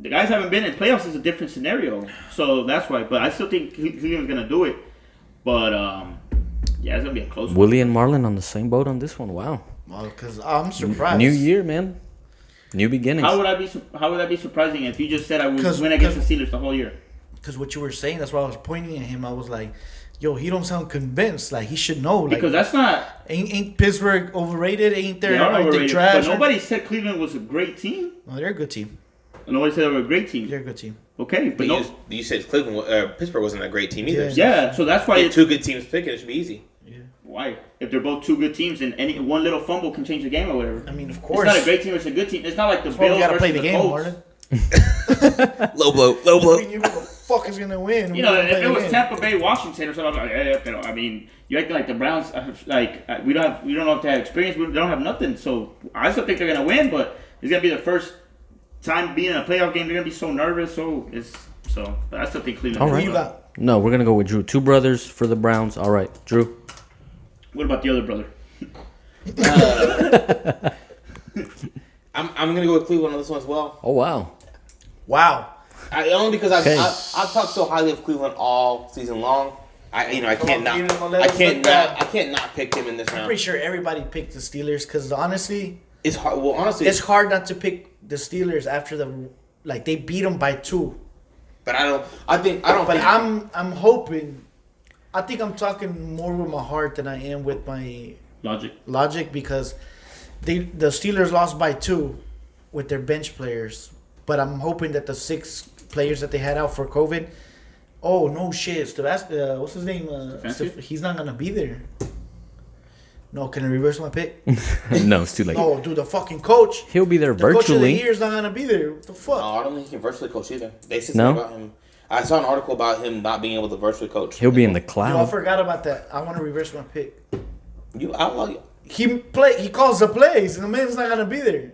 S3: the guys haven't been in playoffs is a different scenario. So that's why. But I still think Cleveland's gonna do it. But yeah, it's gonna be a close one.
S1: Willie and Marlon on the same boat on this one. Wow.
S2: Well, because I'm surprised.
S1: New year, man. New beginnings.
S3: How would that be surprising if you just said I would
S2: 'Cause-
S3: win against the Steelers the whole year?
S2: Because what you were saying, that's why I was pointing at him. I was like, "Yo, he don't sound convinced. Like he should know. Like,
S3: Because that's not.
S2: ain't Pittsburgh overrated? Ain't
S3: They
S2: there?
S3: are
S2: Aren't they
S3: overrated.
S2: trash?
S3: But nobody said Cleveland was a great team.
S2: No, they're a good team.
S3: Nobody said they were a great team.
S2: They're a good team.
S3: Okay,
S4: But
S3: but no.
S4: you said Pittsburgh wasn't a great team either.
S2: Yeah.
S4: So
S3: Yeah, so that's why
S4: you
S3: it's
S4: two good teams picking. It should be easy.
S3: why if they're both two good teams and any one little fumble can change the game or whatever.
S2: I mean, of
S3: It's
S2: course.
S3: not a great team. It's a good team. It's not like the
S2: That's why
S3: Bills
S2: we gotta
S3: versus
S2: play the game,
S3: Colts.
S2: Marlon.
S4: Low blow.
S2: We knew who the fuck is gonna win.
S3: You know,
S2: We gotta
S3: if
S2: play
S3: it
S2: the
S3: was
S2: game.
S3: Tampa Bay, Washington, or something, I'd be like, yeah, I mean, you acting like the Browns, we don't know if they have experience. We don't have nothing. So I still think they're gonna win, but it's gonna be the first time being in a playoff game. They're gonna be so nervous. But I still think Cleveland.
S1: All
S2: Who
S1: right.
S2: you got?
S1: No, we're gonna go with Drew. Two brothers for the Browns. All right, Drew.
S3: What about the other brother?
S4: I'm gonna go with Cleveland on this one as well.
S1: Oh wow.
S2: Wow.
S4: Only because
S1: Okay.
S4: I've talked so highly of Cleveland all season long. I can't
S2: on, Peter, don't let us look
S4: not
S2: bad.
S4: pick him in this
S2: I'm
S4: round.
S2: pretty sure everybody picked the Steelers because honestly,
S4: It's hard. Well, honestly,
S2: it's hard not to pick the Steelers after they beat them by 2.
S4: but I don't.
S2: But
S4: think-
S2: I'm hoping. I think I'm talking more with my heart than I am with my logic because the Steelers lost by 2 with their bench players. But I'm hoping that the 6 players that they had out for COVID Oh no shit! What's his name?
S3: Stefanski?
S2: He's not gonna be there. No, can I reverse my pick?
S1: No, it's too late.
S2: No, dude, the fucking coach.
S1: He'll be there
S2: The coach of the
S1: virtually.
S2: year is not gonna be there. What the fuck?
S4: No, I don't think he can virtually coach either. They said
S1: No?
S4: something about him. I saw an article about him not being able to virtually coach.
S1: He'll be in the
S2: Yo, I
S1: cloud.
S2: forgot about that. I want to reverse my pick.
S4: I
S2: He calls the plays, and the man's not gonna be there.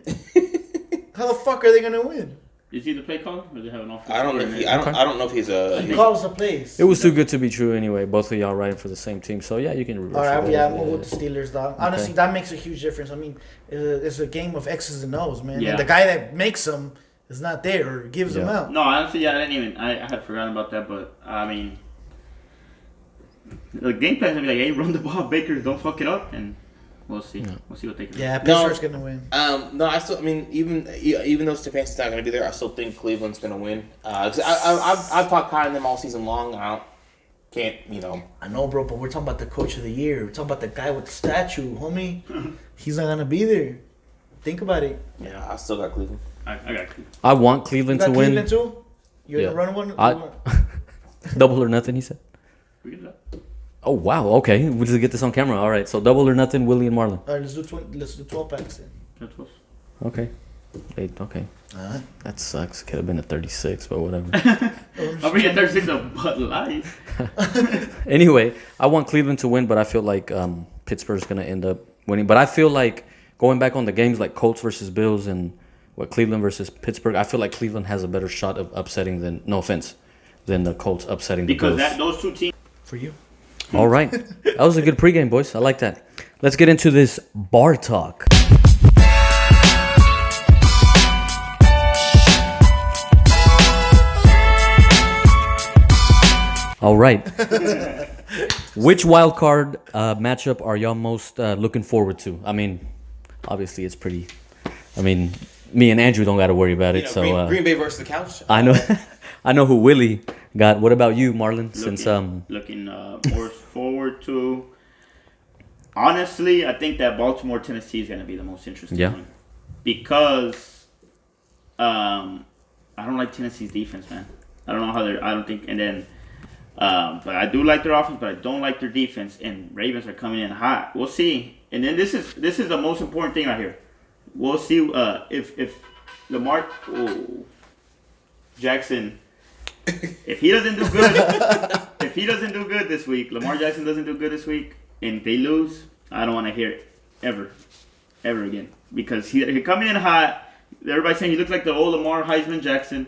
S2: How the fuck are they gonna win?
S3: Is he the play caller, or do they have an offensive?
S4: I don't know.
S3: coordinator?
S4: I don't know if he's a.
S2: He calls the plays.
S1: It was too good to be true anyway. Both of y'all riding for the same team. So, yeah, you can reverse
S2: All right,
S1: it.
S2: yeah, I'm going with the Steelers, dog. Honestly, that makes a huge difference. I mean, it's a game of X's and O's, man.
S3: Yeah.
S2: And the guy that makes them is not there or gives them
S1: Yeah.
S2: out.
S3: No, honestly, I didn't even. I had forgotten about that, but I mean, the game plan's gonna be like, hey, run the ball, Bakers, don't fuck it up, and we'll see.
S1: Yeah.
S3: We'll see what they can do.
S2: Yeah, Pittsburgh's gonna win.
S4: No, I still. I mean, even though Stefanski's not going to be there, I still think Cleveland's going to win. 'Cause I've talked high on them all season long.
S2: I know, bro, but we're talking about the coach of the year. We're talking about the guy with the statue, homie. He's not gonna be there. Think about it.
S4: Yeah, I still got Cleveland.
S3: I got you.
S1: I want
S2: You
S1: Cleveland
S2: got
S1: to win.
S2: Cleveland too? You
S1: Yeah.
S2: gonna run one?
S1: Double or nothing, he said.
S3: We get that.
S1: Oh, wow. Okay. We'll just get this on camera. All right. So, double or nothing, Willie and Marlon.
S2: All right, let's do 12 packs then.
S3: That's what's.
S1: Okay. Okay.
S2: Alright.
S1: That sucks. Could have been a 36, but whatever.
S3: I'll bring a 36 of Bud Light.
S1: Anyway, I want Cleveland to win, but I feel like Pittsburgh's going to end up winning. But I feel like going back on the games like Colts versus Bills and Cleveland versus Pittsburgh, I feel like Cleveland has a better shot of upsetting than, no offense, than the Colts upsetting the
S3: Because
S1: Bills.
S3: those two teams.
S2: For you.
S1: All right. That was a good pregame, boys. I like that. Let's get into this bar talk. All right. Which wild card matchup are y'all most looking forward to? I mean, obviously it's pretty. I mean, me and Andrew don't got to worry about it.
S4: Green Bay versus the Couch.
S1: I know, I know who Willie got. What about you, Marlon?
S3: Looking more forward to. Honestly, I think that Baltimore Tennessee is going to be the most interesting one because I don't like Tennessee's defense, man. I don't know how they're. I don't think, and then. But I do like their offense, but I don't like their defense. And Ravens are coming in hot. We'll see. And then this is the most important thing right here. We'll see if Lamar Jackson, if he doesn't do good this week, Lamar Jackson doesn't do good this week, and they lose, I don't want to hear it ever again because he coming in hot. Everybody's saying he looks like the old Lamar Heisman Jackson.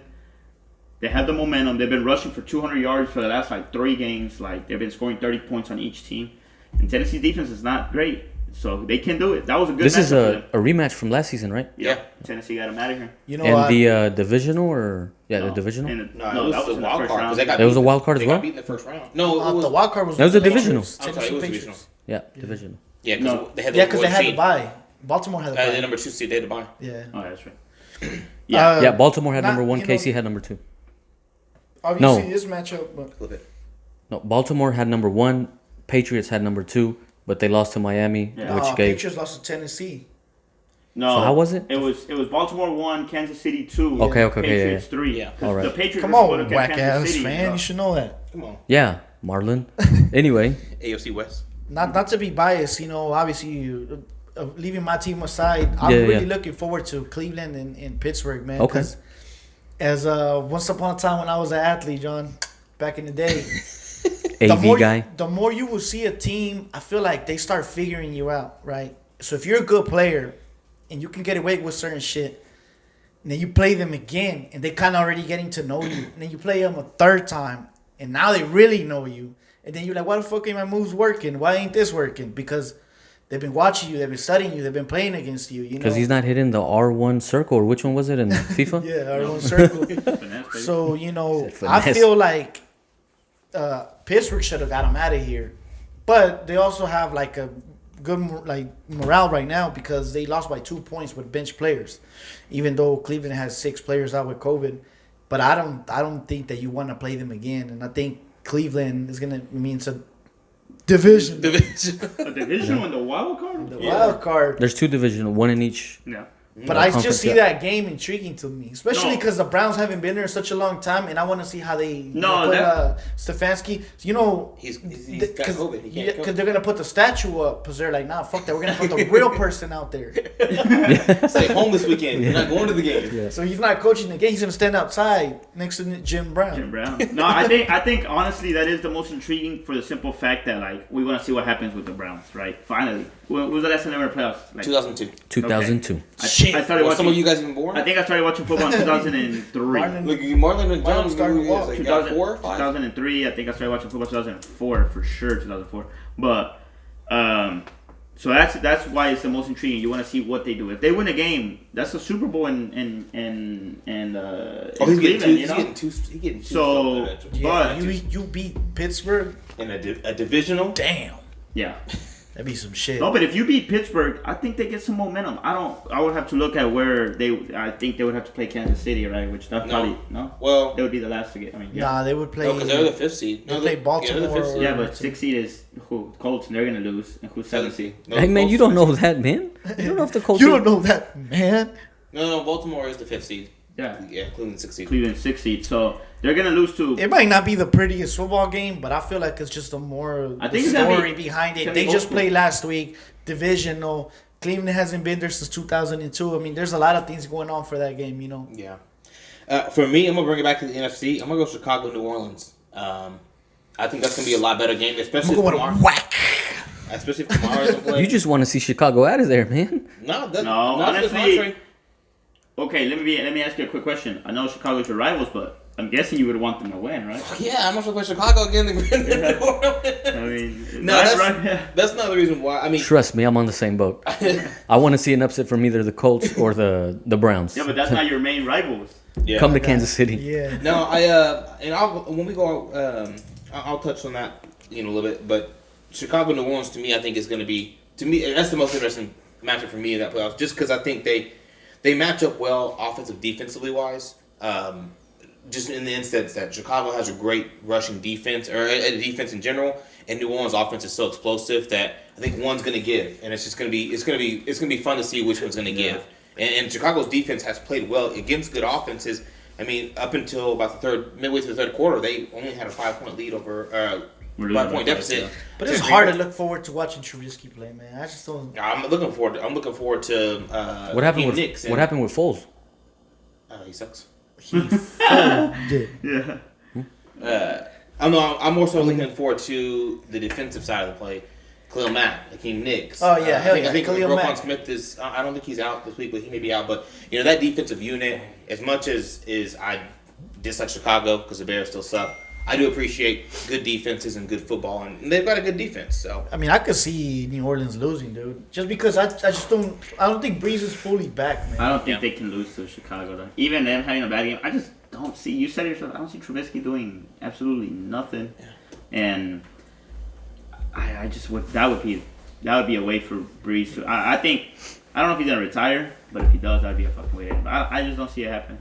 S3: They have the momentum. They've been rushing for 200 yards for the last 3 games. They've been scoring 30 points on each team. And Tennessee's defense is not great, so they can do it. That was a good.
S1: This is
S3: matchup
S1: a rematch from last season, right?
S3: Yeah. Tennessee got him out of here.
S2: You know
S1: And
S2: what?
S1: the divisional or the divisional?
S3: And
S4: No,
S3: that
S4: it was
S3: in
S4: the wild
S3: first
S4: card.
S3: round.
S4: 'Cause they got
S1: It was a
S4: beat-
S1: wild card as
S4: They
S1: well?
S4: got beat in the first round. No,
S2: the wild card was
S1: That was a
S2: the
S1: divisional.
S2: Patriots,
S4: I'm sorry,
S2: Tennessee
S4: it was
S2: Patriots.
S4: divisional.
S1: Yeah, divisional.
S4: Yeah,
S3: No.
S4: they had the
S2: Yeah, because they had to
S4: seed.
S2: buy. Baltimore had to
S4: The
S2: buy.
S4: number 2 seed, they had to buy.
S2: Yeah.
S3: Oh, that's right. Yeah.
S1: Yeah, Baltimore had
S2: not-
S1: number 1,
S2: you know-
S1: KC had number 2.
S2: Obviously,
S1: No.
S2: this matchup, but
S4: Flip it.
S1: No, Baltimore had number 1, Patriots had number 2, but they lost to Miami,
S3: Yeah.
S1: which gave.
S2: Patriots lost to Tennessee.
S3: No.
S1: So how was it?
S3: It was Baltimore 1, Kansas City 2.
S1: Okay,
S3: Patriots
S1: yeah.
S3: 3.
S4: Yeah.
S3: 'Cause
S1: All right.
S3: The Patriots
S2: Come
S3: were supposed
S2: on,
S3: to get
S2: whack
S3: Kansas
S2: ass
S3: City,
S2: fan. You should know that.
S4: Come on.
S1: Yeah, Marlon. Anyway,
S4: AFC West.
S2: Not to be biased, obviously, leaving my team aside, I'm
S1: Yeah,
S2: really
S1: yeah.
S2: looking forward to Cleveland and Pittsburgh, man.
S1: Okay.
S2: 'Cause as once upon a time when I was an athlete, John, back in the day,
S1: AV guy.
S2: the more you will see a team, I feel like they start figuring you out, right? So if you're a good player and you can get away with certain shit, and then you play them again, and they kind of already getting to know you, and then you play them a third time, and now they really know you, and then you're like, why the fuck ain't my moves working? Why ain't this working? Because they've been watching you, they've been studying you, they've been playing against you,
S1: Because he's not hitting the R1 circle, or which one was it in FIFA?
S2: Yeah, our own circle.
S3: Finesse, baby.
S2: So, I
S1: Finesse.
S2: feel like Pittsburgh should have got him out of here. But they also have a good morale right now because they lost by 2 points with bench players. Even though Cleveland has 6 players out with COVID. But I don't think that you want to play them again. And I think Cleveland is gonna it's a division.
S3: A division in the wild card?
S2: The wild card.
S1: There's 2 divisional, 1 in each.
S3: Yeah.
S2: But I
S1: conference,
S2: just see
S1: yeah.
S2: that game intriguing to me, especially
S3: No.
S2: because the Browns haven't been there such a long time, and I want to see how they
S3: No,
S2: put Stefanski. You know,
S4: He's got
S2: because
S4: COVID. He can't come.
S2: they're gonna put the statue up because they're like, nah, fuck that. We're gonna put the real person out there.
S4: Stay home this weekend. You're not going to the game.
S1: Yeah.
S2: So he's not coaching the game. He's gonna stand outside next to Jim Brown.
S3: Jim Brown. No, I think honestly that is the most intriguing for the simple fact that like we want to see what happens with the Browns, right? Finally, when was the last time they were in playoffs? Like
S4: 2002.
S1: 2002.
S3: I started
S4: Were
S3: watching.
S4: some of you guys even born?
S3: I think I started watching football in 2003.
S4: Look, Marlon and John
S2: started to walk.
S4: 2004, 5.
S3: 2003. I think I started watching football 2004 for sure. 2004. But so that's why it's the most intriguing. You want to see what they do. If they win a game, that's a Super Bowl in
S4: He's getting
S3: Cleveland,
S4: two.
S3: you
S4: He's
S3: know?
S4: getting two.
S3: So,
S4: eventually.
S2: Yeah,
S3: but
S2: you beat Pittsburgh.
S4: In a divisional.
S2: Damn,
S3: yeah.
S2: that'd be some shit.
S3: No, but if you beat Pittsburgh, I think they get some momentum. I would have to look at where I think they would have to play Kansas City, right? Which that's probably no.
S4: Well,
S3: They would be the last to get. I mean, yeah.
S2: Nah, they would play.
S4: no, because they're the 5th seed.
S2: They
S4: No,
S2: play
S4: they're
S2: Baltimore
S4: the 5th seed.
S3: Yeah, but 6th seed is who? Colts, and they're gonna lose. And who's 7th seed?
S4: No,
S1: Hey, man,
S4: Colts-
S1: you don't know that, man. You don't know if the Colts...
S2: You don't know that, man.
S4: No, Baltimore is the 5th seed.
S3: Yeah,
S4: Yeah, Cleveland 6th seed.
S3: Cleveland 6th seed. So they're gonna lose to.
S2: It might not be the prettiest football game, but I feel like it's just a more
S3: I think it's gonna
S2: story
S3: be-
S2: behind
S3: it's
S2: it.
S3: gonna
S2: They
S3: be
S2: just
S3: old
S2: played last week, divisional. Cleveland hasn't been there since 2002. I mean, there's a lot of things going on for that game, you know.
S4: Yeah. For me, I'm gonna bring it back to the NFC. I'm gonna go Chicago, New Orleans. I think that's gonna be a lot better game, especially
S2: I'm
S4: if
S2: going
S4: Kamara,
S2: to whack.
S4: especially if Kamara isn't playing.
S1: You just want to see Chicago out of there, man.
S4: No,
S3: No, honestly-
S4: honestly,
S3: Okay, let me ask you a quick question. I know Chicago's your rivals, but I'm guessing you would want them to win, right?
S4: yeah, I'm not gonna play Chicago again.
S3: I
S4: No,
S3: mean,
S4: that's not the reason why. I mean,
S1: Trust me, I'm on the same boat. I want to see an upset from either the Colts or the Browns.
S3: Yeah, but that's not your main rivals.
S4: yeah.
S1: Come to Kansas City.
S2: Yeah.
S4: No, when we go, I'll touch on that a little bit. But Chicago, New Orleans, to me, I think is going to be that's the most interesting matchup for me in that playoffs. Just because I think they match up well, offensive, defensively wise. Just in the instance that Chicago has a great rushing defense or a defense in general, and New Orleans' offense is so explosive that I think one's going to give, and it's going to be fun to see which one's going to give. And Chicago's defense has played well against good offenses. I mean, up until about midway through the third quarter, they only had a 5-point lead over 5-point deficit.
S3: Yeah.
S2: But it's hard to look forward to watching Trubisky play, man. I just don't.
S4: I'm looking forward to
S1: What happened with
S4: Knicks
S1: What happened with Foles?
S4: He sucks.
S2: He folded.
S3: Yeah.
S4: I'm more so looking forward to the defensive side of the play. Khalil Mack, Hakeem Nicks.
S2: Oh, yeah, hell yeah.
S4: I think
S2: Khalil
S4: Roquan
S2: Mack.
S4: Smith is. I don't think he's out this week, but he may be out. But that defensive unit, as much as I dislike Chicago because the Bears still suck, I do appreciate good defenses and good football, and they've got a good defense. So
S2: I mean, I could see New Orleans losing, dude. Just because I don't think Breeze is fully back, man.
S3: I don't think they can lose to Chicago, though. Even them having a bad game, I just don't see. You said it yourself. I don't see Trubisky doing absolutely nothing, and I just would. That would be a way for Breeze to. I think I don't know if he's gonna retire, but if he does, that'd be a fucking way. I just don't see it happening.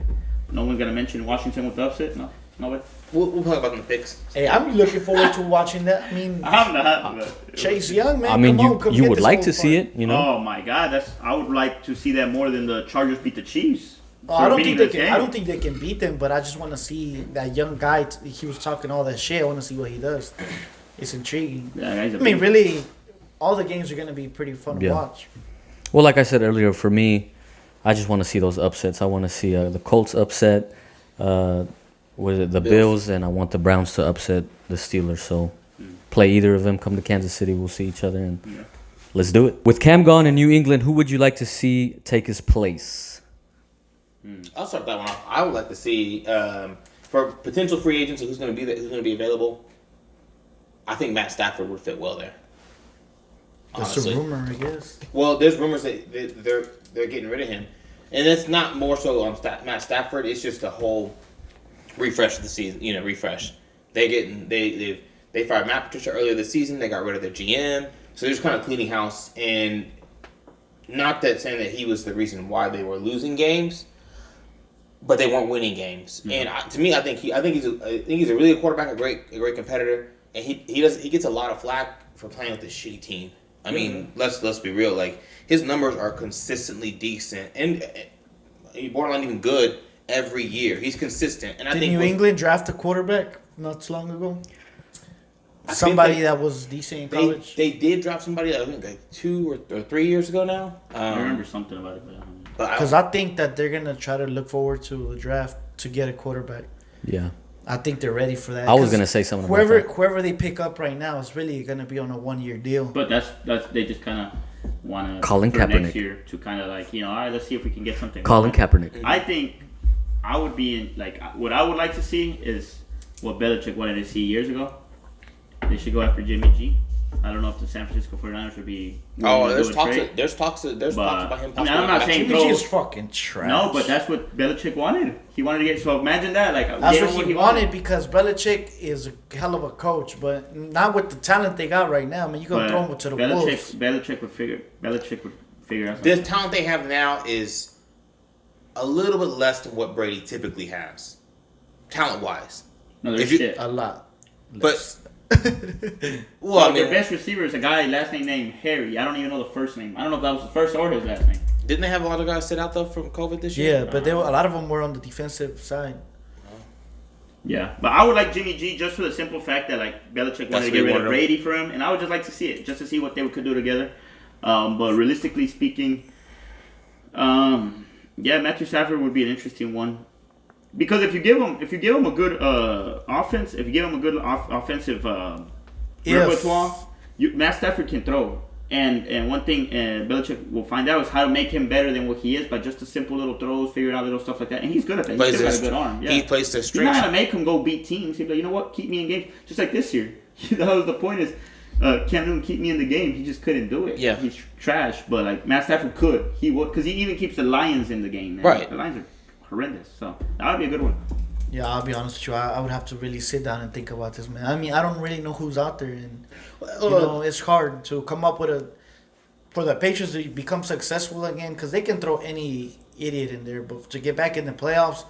S3: No one's gonna mention Washington with the upset. No way.
S4: we'll talk about them in the picks.
S2: Hey, I'm looking forward to watching that. I mean,
S3: I'm not. But
S2: Chase Young, man.
S1: I mean,
S2: come
S1: you
S2: get
S1: would
S2: this
S1: like
S2: whole
S1: to see
S2: fun.
S1: it, you know?
S3: Oh my God, I would like to see that more than the Chargers beat the Chiefs.
S2: Oh, I don't think they
S3: meaningless
S2: can.
S3: game.
S2: I don't think they can beat them, but I just want to see that young guy. He was talking all that shit. I want to see what he does. It's intriguing.
S3: Yeah, he's a
S2: I mean,
S3: beast.
S2: really, all the games are gonna be pretty fun to
S1: Yeah.
S2: watch.
S1: Well, like I said earlier, for me, I just want to see those upsets. I want to see the Colts upset, the Bills, and I want the Browns to upset the Steelers. So play either of them, come to Kansas City, we'll see each other, and let's do it. With Cam gone in New England, who would you like to see take his place?
S4: I'll start that one off. I would like to see for potential free agents who's going to be available. I think Matt Stafford would fit well there.
S2: That's
S4: Honestly.
S2: a rumor, I guess.
S4: Well, there's rumors that they're getting rid of him, and it's not more so on Matt Stafford. It's just a whole refresh of the season. Refresh. They fired Matt Patricia earlier this season. They got rid of their GM, so they're just kind of cleaning house. And not that saying that he was the reason why they were losing games, but they weren't winning games. Mm-hmm. And to me, I think he's a really good quarterback, a great competitor, and he gets a lot of flack for playing with this shitty team. I mean, let's be real. Like, his numbers are consistently decent and borderline even good every year. He's consistent, and I
S2: Did
S4: think
S2: New England draft a quarterback not so long ago? Somebody that was decent in college.
S4: They did draft somebody. I think like 2 or 3 years ago now.
S3: I remember something about it, but
S2: Because I think that they're gonna try to look forward to the draft to get a quarterback.
S1: Yeah.
S2: I think they're ready for that.
S1: I was gonna say something about that.
S2: Whoever they pick up right now is really gonna be on a 1-year deal.
S3: But that's they just kind of want to
S1: Colin
S3: for
S1: Kaepernick.
S3: next year to kind of like, all right, let's see if we can get something.
S1: Colin Kaepernick.
S3: I think I would be in, like, what I would like to see is what Belichick wanted to see years ago. They should go after Jimmy G. I don't know if the San Francisco 49ers would be.
S4: There's talks about him.
S3: I'm not saying
S2: Jimmy G is fucking trash.
S3: No, but that's what Belichick wanted. He wanted to get. So imagine that. Like,
S2: that's what he wanted because Belichick is a hell of a coach, but not with the talent they got right now. I mean, you gonna throw him to the wolves.
S3: Belichick would figure out.
S4: The talent they have now is a little bit less than what Brady typically has, talent wise.
S3: No, there's shit.
S2: A lot.
S4: But
S3: well, I mean, their best receiver is a guy last name named Harry. I don't even know the first name. I don't know if that was the first or his last name.
S4: Didn't they have a lot of guys sit out though from COVID this year?
S2: Yeah, but a lot of them were on the defensive side.
S3: Yeah, but I would like Jimmy G just for the simple fact that like Belichick wanted to get rid of Brady for him, and I would just like to see it, just to see what they could do together. But realistically speaking, Matthew Stafford would be an interesting one. Because if you give him a good offense, if you give him a good offensive repertoire, Matt Stafford can throw. And one thing Belichick will find out is how to make him better than what he is by just the simple little throws, figuring out little stuff like that. And he's good at that. He's still got a good arm. Yeah.
S4: He plays the strength.
S3: He's not gonna make him go beat teams. He's like, you know what? Keep me in games. Just like this year. That was the point is Cam Newton keep me in the game. He just couldn't do it.
S4: Yeah.
S3: He's trash. But like Matt Stafford could. He would, because he even keeps the Lions in the game. Man.
S4: Right.
S3: The Lions are horrendous. So that would be a good one.
S2: Yeah, I'll be honest with you. I would have to really sit down and think about this, man. I mean, I don't really know who's out there, and it's hard to come up with for the Patriots to become successful again, because they can throw any idiot in there. But to get back in the playoffs,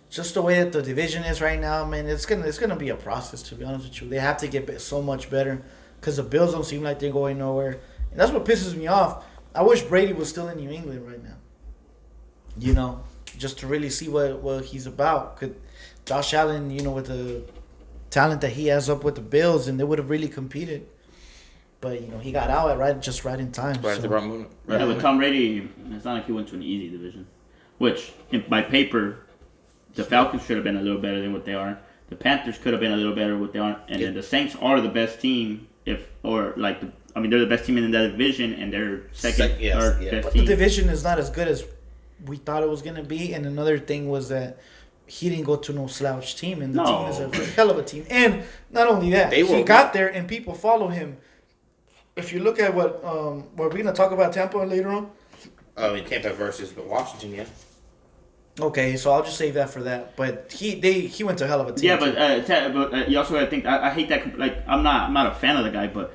S2: just the way that the division is right now, man, it's gonna be a process. To be honest with you, they have to get so much better because the Bills don't seem like they're going nowhere, and that's what pisses me off. I wish Brady was still in New England right now. Just to really see what he's about. Could Josh Allen, with the talent that he has up with the Bills, and they would have really competed. But, he got out right in time.
S4: Right at the right moment.
S3: Right. With Tom Brady, it's not like he went to an easy division. Which, by paper, the Falcons should have been a little better than what they are. The Panthers could have been a little better than what they are. And then the Saints are the best team, they're the best team in that division, and they're best
S2: But
S3: team.
S2: the division is not as good as we thought it was going to be. And another thing was that he didn't go to no slouch team, and the team is a hell of a team. And not only that, he got there, and people follow him. If you look at what we're going to talk about Tampa later on.
S4: Tampa versus Washington, yeah.
S2: Okay, so I'll just save that for that. But he went to a hell of a team.
S3: Yeah, but you also got to think. I hate that. Like, I'm not a fan of the guy, but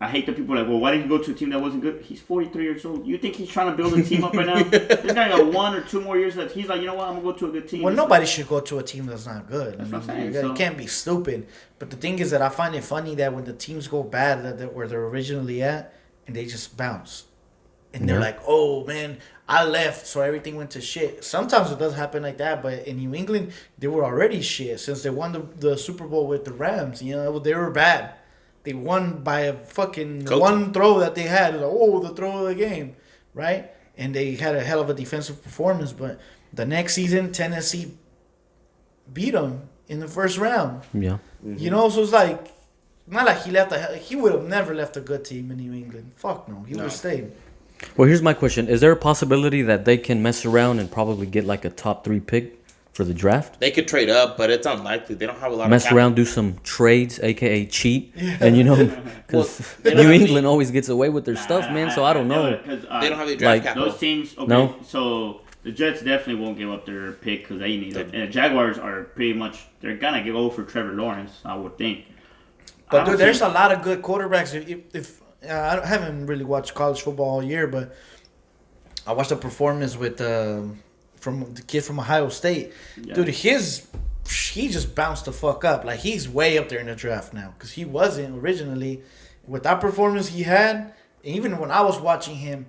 S3: I hate the people like, well, why didn't you go to a team that wasn't good? He's 43 years old. You think he's trying to build a team up right now? This guy got 1 or 2 more years left. He's like, you know what? I'm gonna go to a good team.
S2: Well, nobody should go to a team that's not good.
S3: That's what I'm saying.
S2: You can't be stupid. But the thing is that I find it funny that when the teams go bad, that where they're originally at, and they just bounce, and they're like, oh man, I left, so everything went to shit. Sometimes it does happen like that, but in New England, they were already shit since they won the Super Bowl with the Rams. They were bad. They won by a fucking one throw that they had. The throw of the game, right? And they had a hell of a defensive performance. But the next season, Tennessee beat them in the first round.
S1: Yeah.
S2: Mm-hmm. So it's like, not like he would have never left a good team in New England. Fuck no. He would have stayed.
S1: Well, here's my question. Is there a possibility that they can mess around and probably get like a top 3 pick for the draft?
S4: They could trade up, but it's unlikely. They don't have a lot
S1: mess
S4: of
S1: around, do some trades, aka cheat, and because New England always gets away with their stuff, man. So I don't know.
S4: They don't have the draft capital.
S3: Those teams. Okay,
S1: no.
S3: So the Jets definitely won't give up their pick because they need it. And the Jaguars are pretty much they're gonna go for Trevor Lawrence, I would think.
S2: But dude, there's a lot of good quarterbacks. If I haven't really watched college football all year, but I watched a performance with from the kid from Ohio State. Yeah. Dude, he just bounced the fuck up. Like, he's way up there in the draft now because he wasn't originally. With that performance he had, even when I was watching him,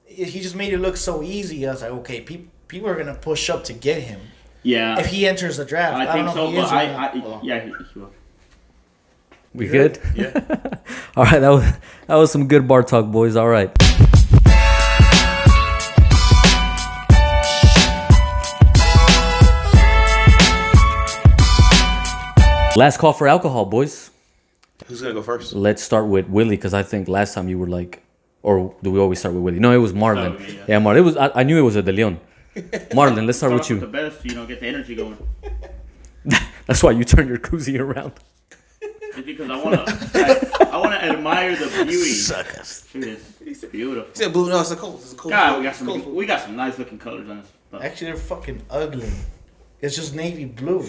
S2: he just made it look so easy. I was like, okay, people are gonna push up to get him.
S3: Yeah.
S2: If he enters the draft,
S3: I
S2: don't
S3: think
S2: know
S3: so,
S2: if he
S3: but
S2: is or not.
S3: yeah, he will.
S1: We good?
S4: Yeah.
S1: All right, that was some good bar talk, boys. All right. Last call for alcohol, boys.
S4: Who's gonna go first?
S1: Let's start with Willie, because I think last time you were like, or do we always start with Willie? No, it was Marlon.
S3: Oh, yeah.
S1: Yeah, Marlon. It was. I knew it was a De Leon. Marlon, let's start with
S3: The
S1: you.
S3: best, get the energy going.
S1: That's why you turn your koozie around.
S3: It's because I wanna admire the beauty.
S2: Suckers.
S3: Look at this. It's beautiful.
S4: He said blue. No, it's a cold. It's a cold.
S3: God,
S4: cold.
S3: we got some nice looking colors on this. But
S2: Actually, they're fucking ugly. It's just navy blue.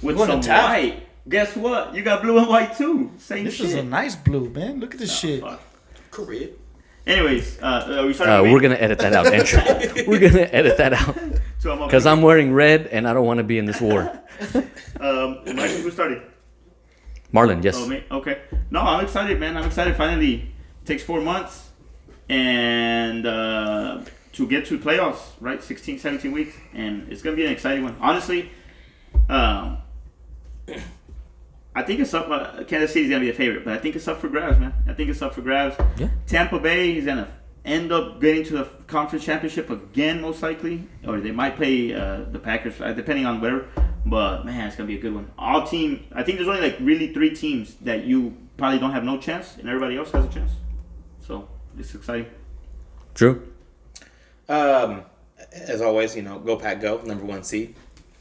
S3: with
S2: going to
S3: some
S2: tap.
S3: white. Guess what? You got blue and white too. Same
S2: This
S3: shit.
S2: is a nice blue, man. Look at this shit.
S3: Fuck.
S4: Korea.
S3: Anyways, we started.
S1: We're gonna edit that out, Andrew. We're gonna edit that out because I'm wearing red and I don't want to be in this war.
S3: Mike, who started?
S1: Marlon, yes.
S3: Oh, me? Okay. No, I'm excited, man. I'm excited. Finally, it takes 4 months and to get to playoffs, right? 16, 17 weeks, and it's gonna be an exciting one. Honestly, I think it's up. Kansas City's gonna be a favorite, but I think it's up for grabs, man. I think it's up for grabs.
S1: Yeah.
S3: Tampa Bay is gonna end up getting to the conference championship again, most likely, or they might play the Packers, depending on whatever. But man, it's gonna be a good one. I think there's only like really 3 teams that you probably don't have no chance, and everybody else has a chance. So it's exciting.
S1: Drew.
S4: As always, go Pack, go #1 seed.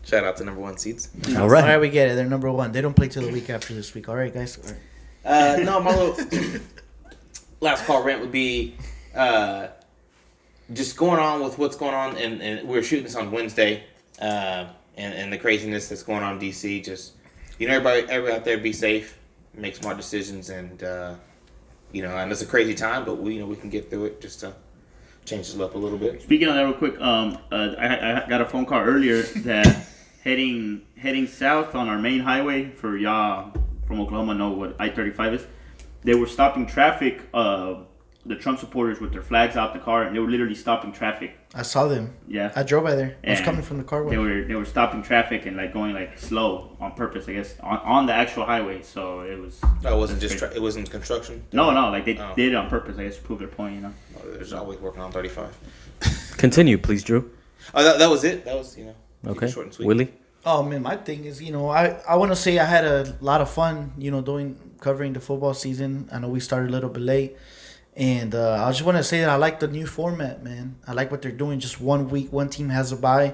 S4: Shout out to #1 seeds.
S1: All
S2: All
S1: right.
S2: right, we get it. They're number 1. They don't play till the week after this week. All right, guys. All right.
S4: No, my little last call rant would be just going on with what's going on, and we're shooting this on Wednesday, and the craziness that's going on in DC. Just everybody out there, be safe, make smart decisions, and and it's a crazy time, but we can get through it. Just to change this up a little bit.
S3: Speaking of that, real quick, I got a phone call earlier that heading south on our main highway, for y'all from Oklahoma know what I-35 is. They were stopping traffic. The Trump supporters with their flags out the car, and they were literally stopping traffic.
S2: I saw them.
S3: Yeah,
S2: I drove by there. I was
S3: And
S2: coming from the car.
S3: They were stopping traffic and like going like slow on purpose, I guess, on the actual highway. So it was.
S4: Oh, it wasn't just it wasn't construction.
S3: No, like they did it on purpose, I guess, to prove their point.
S4: There's always working on 35.
S1: Continue, please, Drew.
S4: Oh, that was it. That was
S1: Okay.
S4: short and sweet.
S1: Willie.
S2: Oh man, my thing is, I want to say I had a lot of fun, covering the football season. I know we started a little bit late, and I just want to say that I like the new format, man. I like what they're doing. Just 1 week, one team has a bye,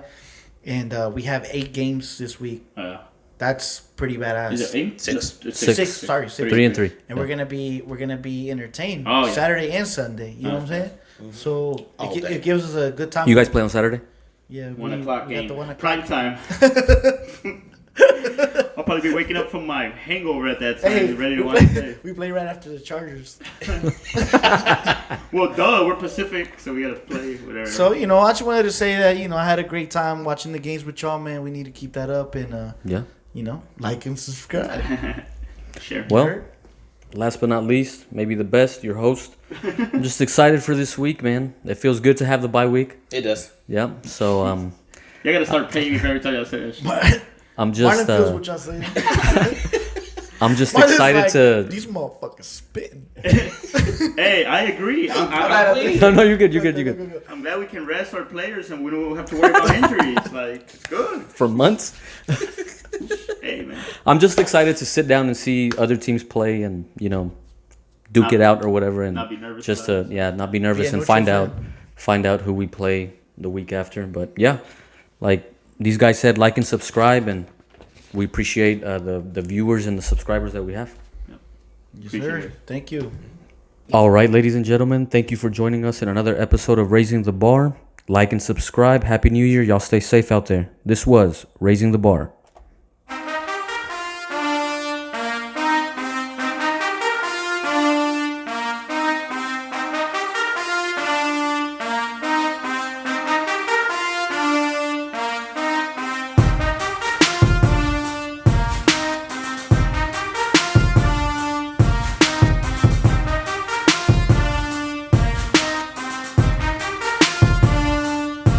S2: and we have 8 games this week. That's pretty badass.
S3: Is it 8?
S4: Six.
S2: Six. Sorry, 6.
S1: 3 and 3.
S2: And we're gonna be entertained
S3: yeah.
S2: Saturday and Sunday. You know what I'm saying? So
S4: All day.
S2: it gives us a good time.
S1: You guys play on Saturday?
S2: Yeah,
S3: 1 o'clock
S2: we got
S3: game.
S2: the 1 o'clock.
S3: Prime time. I'll probably be waking up from my hangover at that time, ready to watch it.
S2: We play right after the Chargers.
S3: Well, duh, we're Pacific, so we gotta play whatever.
S2: So I just wanted to say that I had a great time watching the games with y'all, man. We need to keep that up and
S1: Yeah.
S2: like and subscribe.
S3: Sure.
S1: Well, last but not least, maybe the best, your host. I'm just excited for this week, man. It feels good to have the bye week.
S4: It does.
S1: Yeah. So
S3: You gotta start paying me for every time I say that shit.
S1: I'm just
S2: Marlon feels what y'all saying.
S1: I'm just
S2: Marlon's
S1: excited
S2: like,
S1: to.
S2: These motherfuckers spitting.
S3: Hey, I agree.
S1: No, you're good.
S3: I'm glad we can rest our players and we don't have to worry about injuries. Like, it's good.
S1: For months.
S3: Hey, man.
S1: I'm just excited to sit down and see other teams play and duke it out or whatever, and
S3: Not be nervous
S1: just
S3: about
S1: to not be nervous
S2: Yeah,
S1: and
S2: neutral
S1: find out who we play the week after. But yeah, like these guys said, like and subscribe, and we appreciate the viewers and the subscribers that we have.
S2: Yes,
S3: Appreciate
S2: sir.
S3: it.
S2: Thank you.
S1: All right, ladies and gentlemen, thank you for joining us in another episode of Raising the Bar. Like and subscribe. Happy New Year. Y'all stay safe out there. This was Raising the Bar.